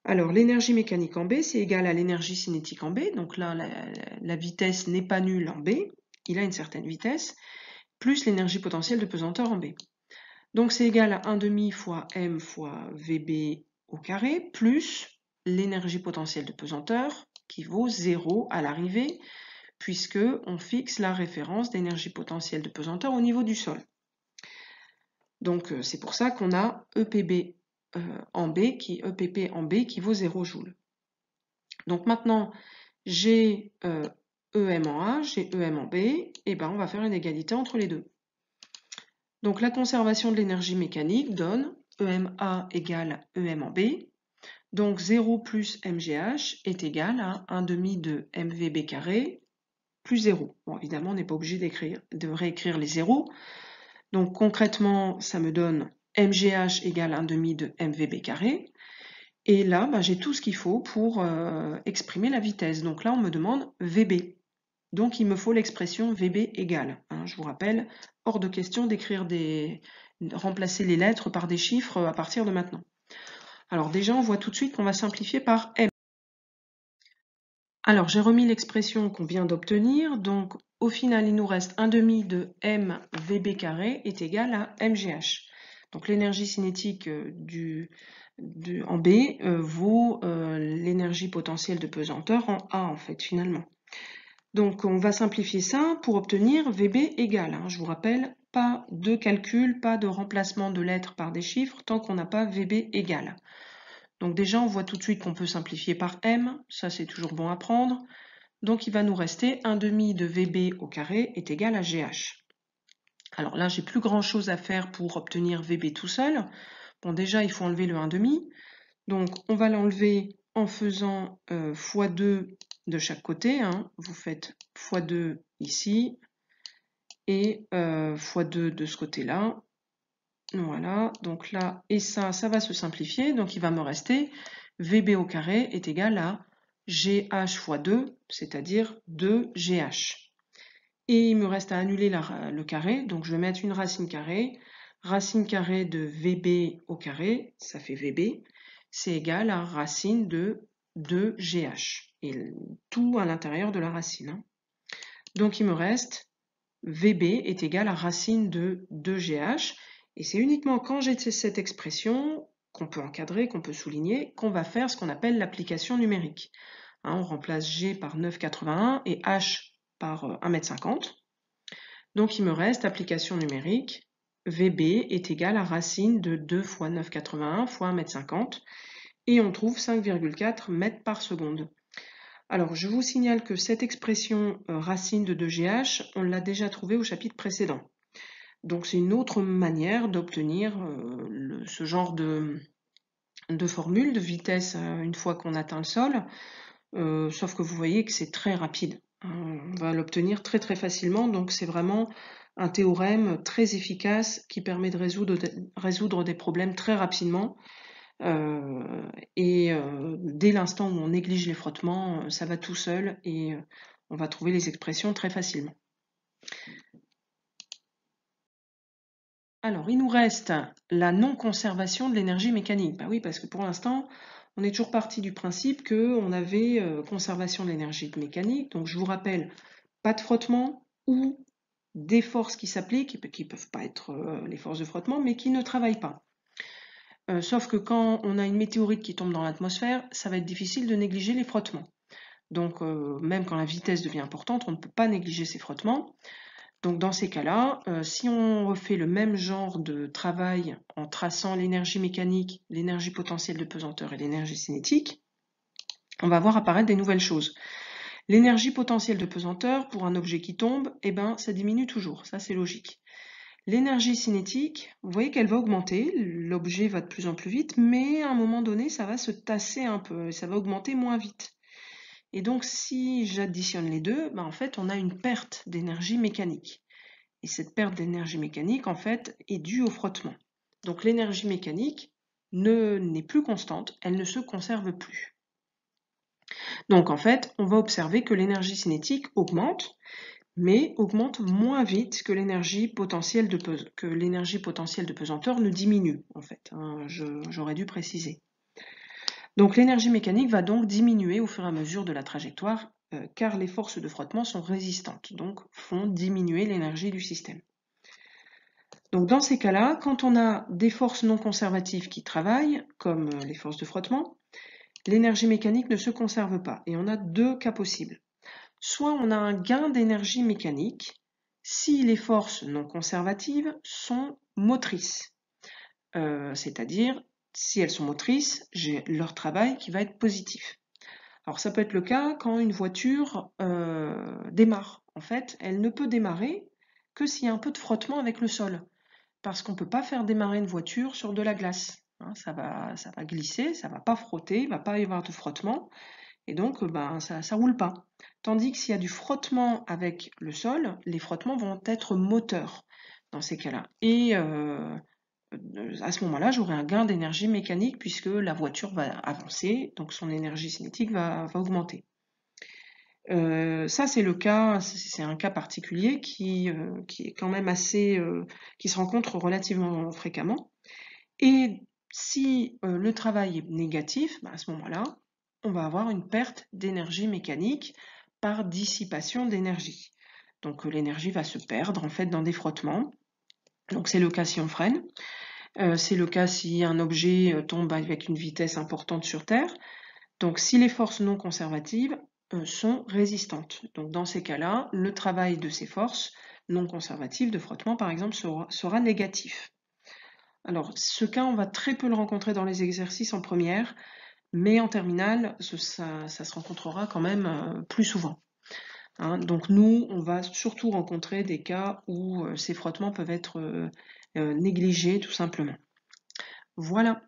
Alors, l'énergie mécanique en B, c'est égal à l'énergie cinétique en B. Donc là, la vitesse n'est pas nulle en B. Il a une certaine vitesse, plus l'énergie potentielle de pesanteur en B. Donc, c'est égal à 1,5 fois m fois Vb au carré, plus l'énergie potentielle de pesanteur, qui vaut 0 à l'arrivée, puisque on fixe la référence d'énergie potentielle de pesanteur au niveau du sol. Donc c'est pour ça qu'on a EPP en B qui vaut 0 joule. Donc maintenant, j'ai EM en A, j'ai EM en B, et ben on va faire une égalité entre les deux. Donc la conservation de l'énergie mécanique donne EMA égale EM en B. Donc 0 plus MGH est égal à 1,5 de MVB carré plus 0. Bon, évidemment, on n'est pas obligé de réécrire les zéros. Donc concrètement, ça me donne MGH égale 1,5 de MVB carré. Et là, j'ai tout ce qu'il faut pour exprimer la vitesse. Donc là, on me demande VB. Donc il me faut l'expression VB égale. Je vous rappelle, hors de question d'écrire remplacer les lettres par des chiffres à partir de maintenant. Alors déjà, on voit tout de suite qu'on va simplifier par M. Alors j'ai remis l'expression qu'on vient d'obtenir. Donc au final, il nous reste 1,5 de MVB carré est égal à MGH. Donc l'énergie cinétique en B vaut l'énergie potentielle de pesanteur en A en fait finalement. Donc on va simplifier ça pour obtenir VB égale. Je vous rappelle, pas de calcul, pas de remplacement de lettres par des chiffres tant qu'on n'a pas VB égale. Donc déjà on voit tout de suite qu'on peut simplifier par M, ça c'est toujours bon à prendre. Donc il va nous rester 1,5 de VB au carré est égal à GH. Alors là j'ai plus grand chose à faire pour obtenir VB tout seul. Bon déjà il faut enlever le 1,5. Donc on va l'enlever en faisant x2 de chaque côté. Vous faites x2 ici et x2 de ce côté-là. Voilà, donc là et ça va se simplifier. Donc il va me rester VB au carré est égal à GH fois 2, c'est-à-dire 2GH. Et il me reste à annuler le carré, donc je vais mettre une racine carrée. Racine carrée de VB au carré, ça fait VB, c'est égal à racine de 2GH. Et tout à l'intérieur de la racine. Donc il me reste VB est égal à racine de 2GH. Et c'est uniquement quand j'ai cette expression qu'on peut encadrer, qu'on peut souligner, qu'on va faire ce qu'on appelle l'application numérique. On remplace G par 9,81 et H par 1,50 m. Donc il me reste application numérique, VB est égal à racine de 2 fois 9,81 fois 1,50 m et on trouve 5,4 mètres par seconde. Alors je vous signale que cette expression racine de 2GH, on l'a déjà trouvée au chapitre précédent. Donc c'est une autre manière d'obtenir ce genre de formule de vitesse une fois qu'on atteint le sol, sauf que vous voyez que c'est très rapide. On va l'obtenir très très facilement, donc c'est vraiment un théorème très efficace qui permet de résoudre des problèmes très rapidement. Dès l'instant où on néglige les frottements, ça va tout seul et on va trouver les expressions très facilement. Alors, il nous reste la non-conservation de l'énergie mécanique. Bah oui, parce que pour l'instant, on est toujours parti du principe qu'on avait conservation de l'énergie mécanique. Donc, je vous rappelle, pas de frottement ou des forces qui s'appliquent, qui ne peuvent pas être les forces de frottement, mais qui ne travaillent pas. Sauf que quand on a une météorite qui tombe dans l'atmosphère, ça va être difficile de négliger les frottements. Donc, même quand la vitesse devient importante, on ne peut pas négliger ces frottements. Donc dans ces cas-là, si on refait le même genre de travail en traçant l'énergie mécanique, l'énergie potentielle de pesanteur et l'énergie cinétique, on va voir apparaître des nouvelles choses. L'énergie potentielle de pesanteur, pour un objet qui tombe, eh ben, ça diminue toujours, ça c'est logique. L'énergie cinétique, vous voyez qu'elle va augmenter, l'objet va de plus en plus vite, mais à un moment donné, ça va se tasser un peu, et ça va augmenter moins vite. Et donc si j'additionne les deux, ben, en fait on a une perte d'énergie mécanique. Et cette perte d'énergie mécanique, en fait, est due au frottement. Donc l'énergie mécanique n'est plus constante, elle ne se conserve plus. Donc en fait, on va observer que l'énergie cinétique augmente, mais augmente moins vite que l'énergie potentielle de pesanteur ne diminue, en fait. J'aurais dû préciser. Donc l'énergie mécanique va donc diminuer au fur et à mesure de la trajectoire, car les forces de frottement sont résistantes, donc font diminuer l'énergie du système. Donc dans ces cas-là, quand on a des forces non conservatives qui travaillent, comme les forces de frottement, l'énergie mécanique ne se conserve pas. Et on a deux cas possibles. Soit on a un gain d'énergie mécanique si les forces non conservatives sont motrices. C'est-à-dire, si elles sont motrices, j'ai leur travail qui va être positif. Alors ça peut être le cas quand une voiture démarre. En fait, elle ne peut démarrer que s'il y a un peu de frottement avec le sol. Parce qu'on ne peut pas faire démarrer une voiture sur de la glace. Hein, ça va glisser, ça ne va pas frotter, il ne va pas y avoir de frottement, et donc ça ne roule pas. Tandis que s'il y a du frottement avec le sol, les frottements vont être moteurs dans ces cas-là. Et à ce moment-là, j'aurai un gain d'énergie mécanique puisque la voiture va avancer, donc son énergie cinétique va augmenter. Ça, c'est un cas particulier qui est quand même qui se rencontre relativement fréquemment. Et si le travail est négatif, à ce moment-là, on va avoir une perte d'énergie mécanique par dissipation d'énergie. Donc l'énergie va se perdre en fait dans des frottements. Donc c'est le cas si on freine. C'est le cas si un objet tombe avec une vitesse importante sur Terre. Donc si les forces non conservatives sont résistantes. Donc dans ces cas-là, le travail de ces forces non conservatives de frottement, par exemple, sera négatif. Alors ce cas, on va très peu le rencontrer dans les exercices en première, mais en terminale, ça se rencontrera quand même plus souvent. Hein, donc nous, on va surtout rencontrer des cas où ces frottements peuvent être négligés tout simplement. Voilà.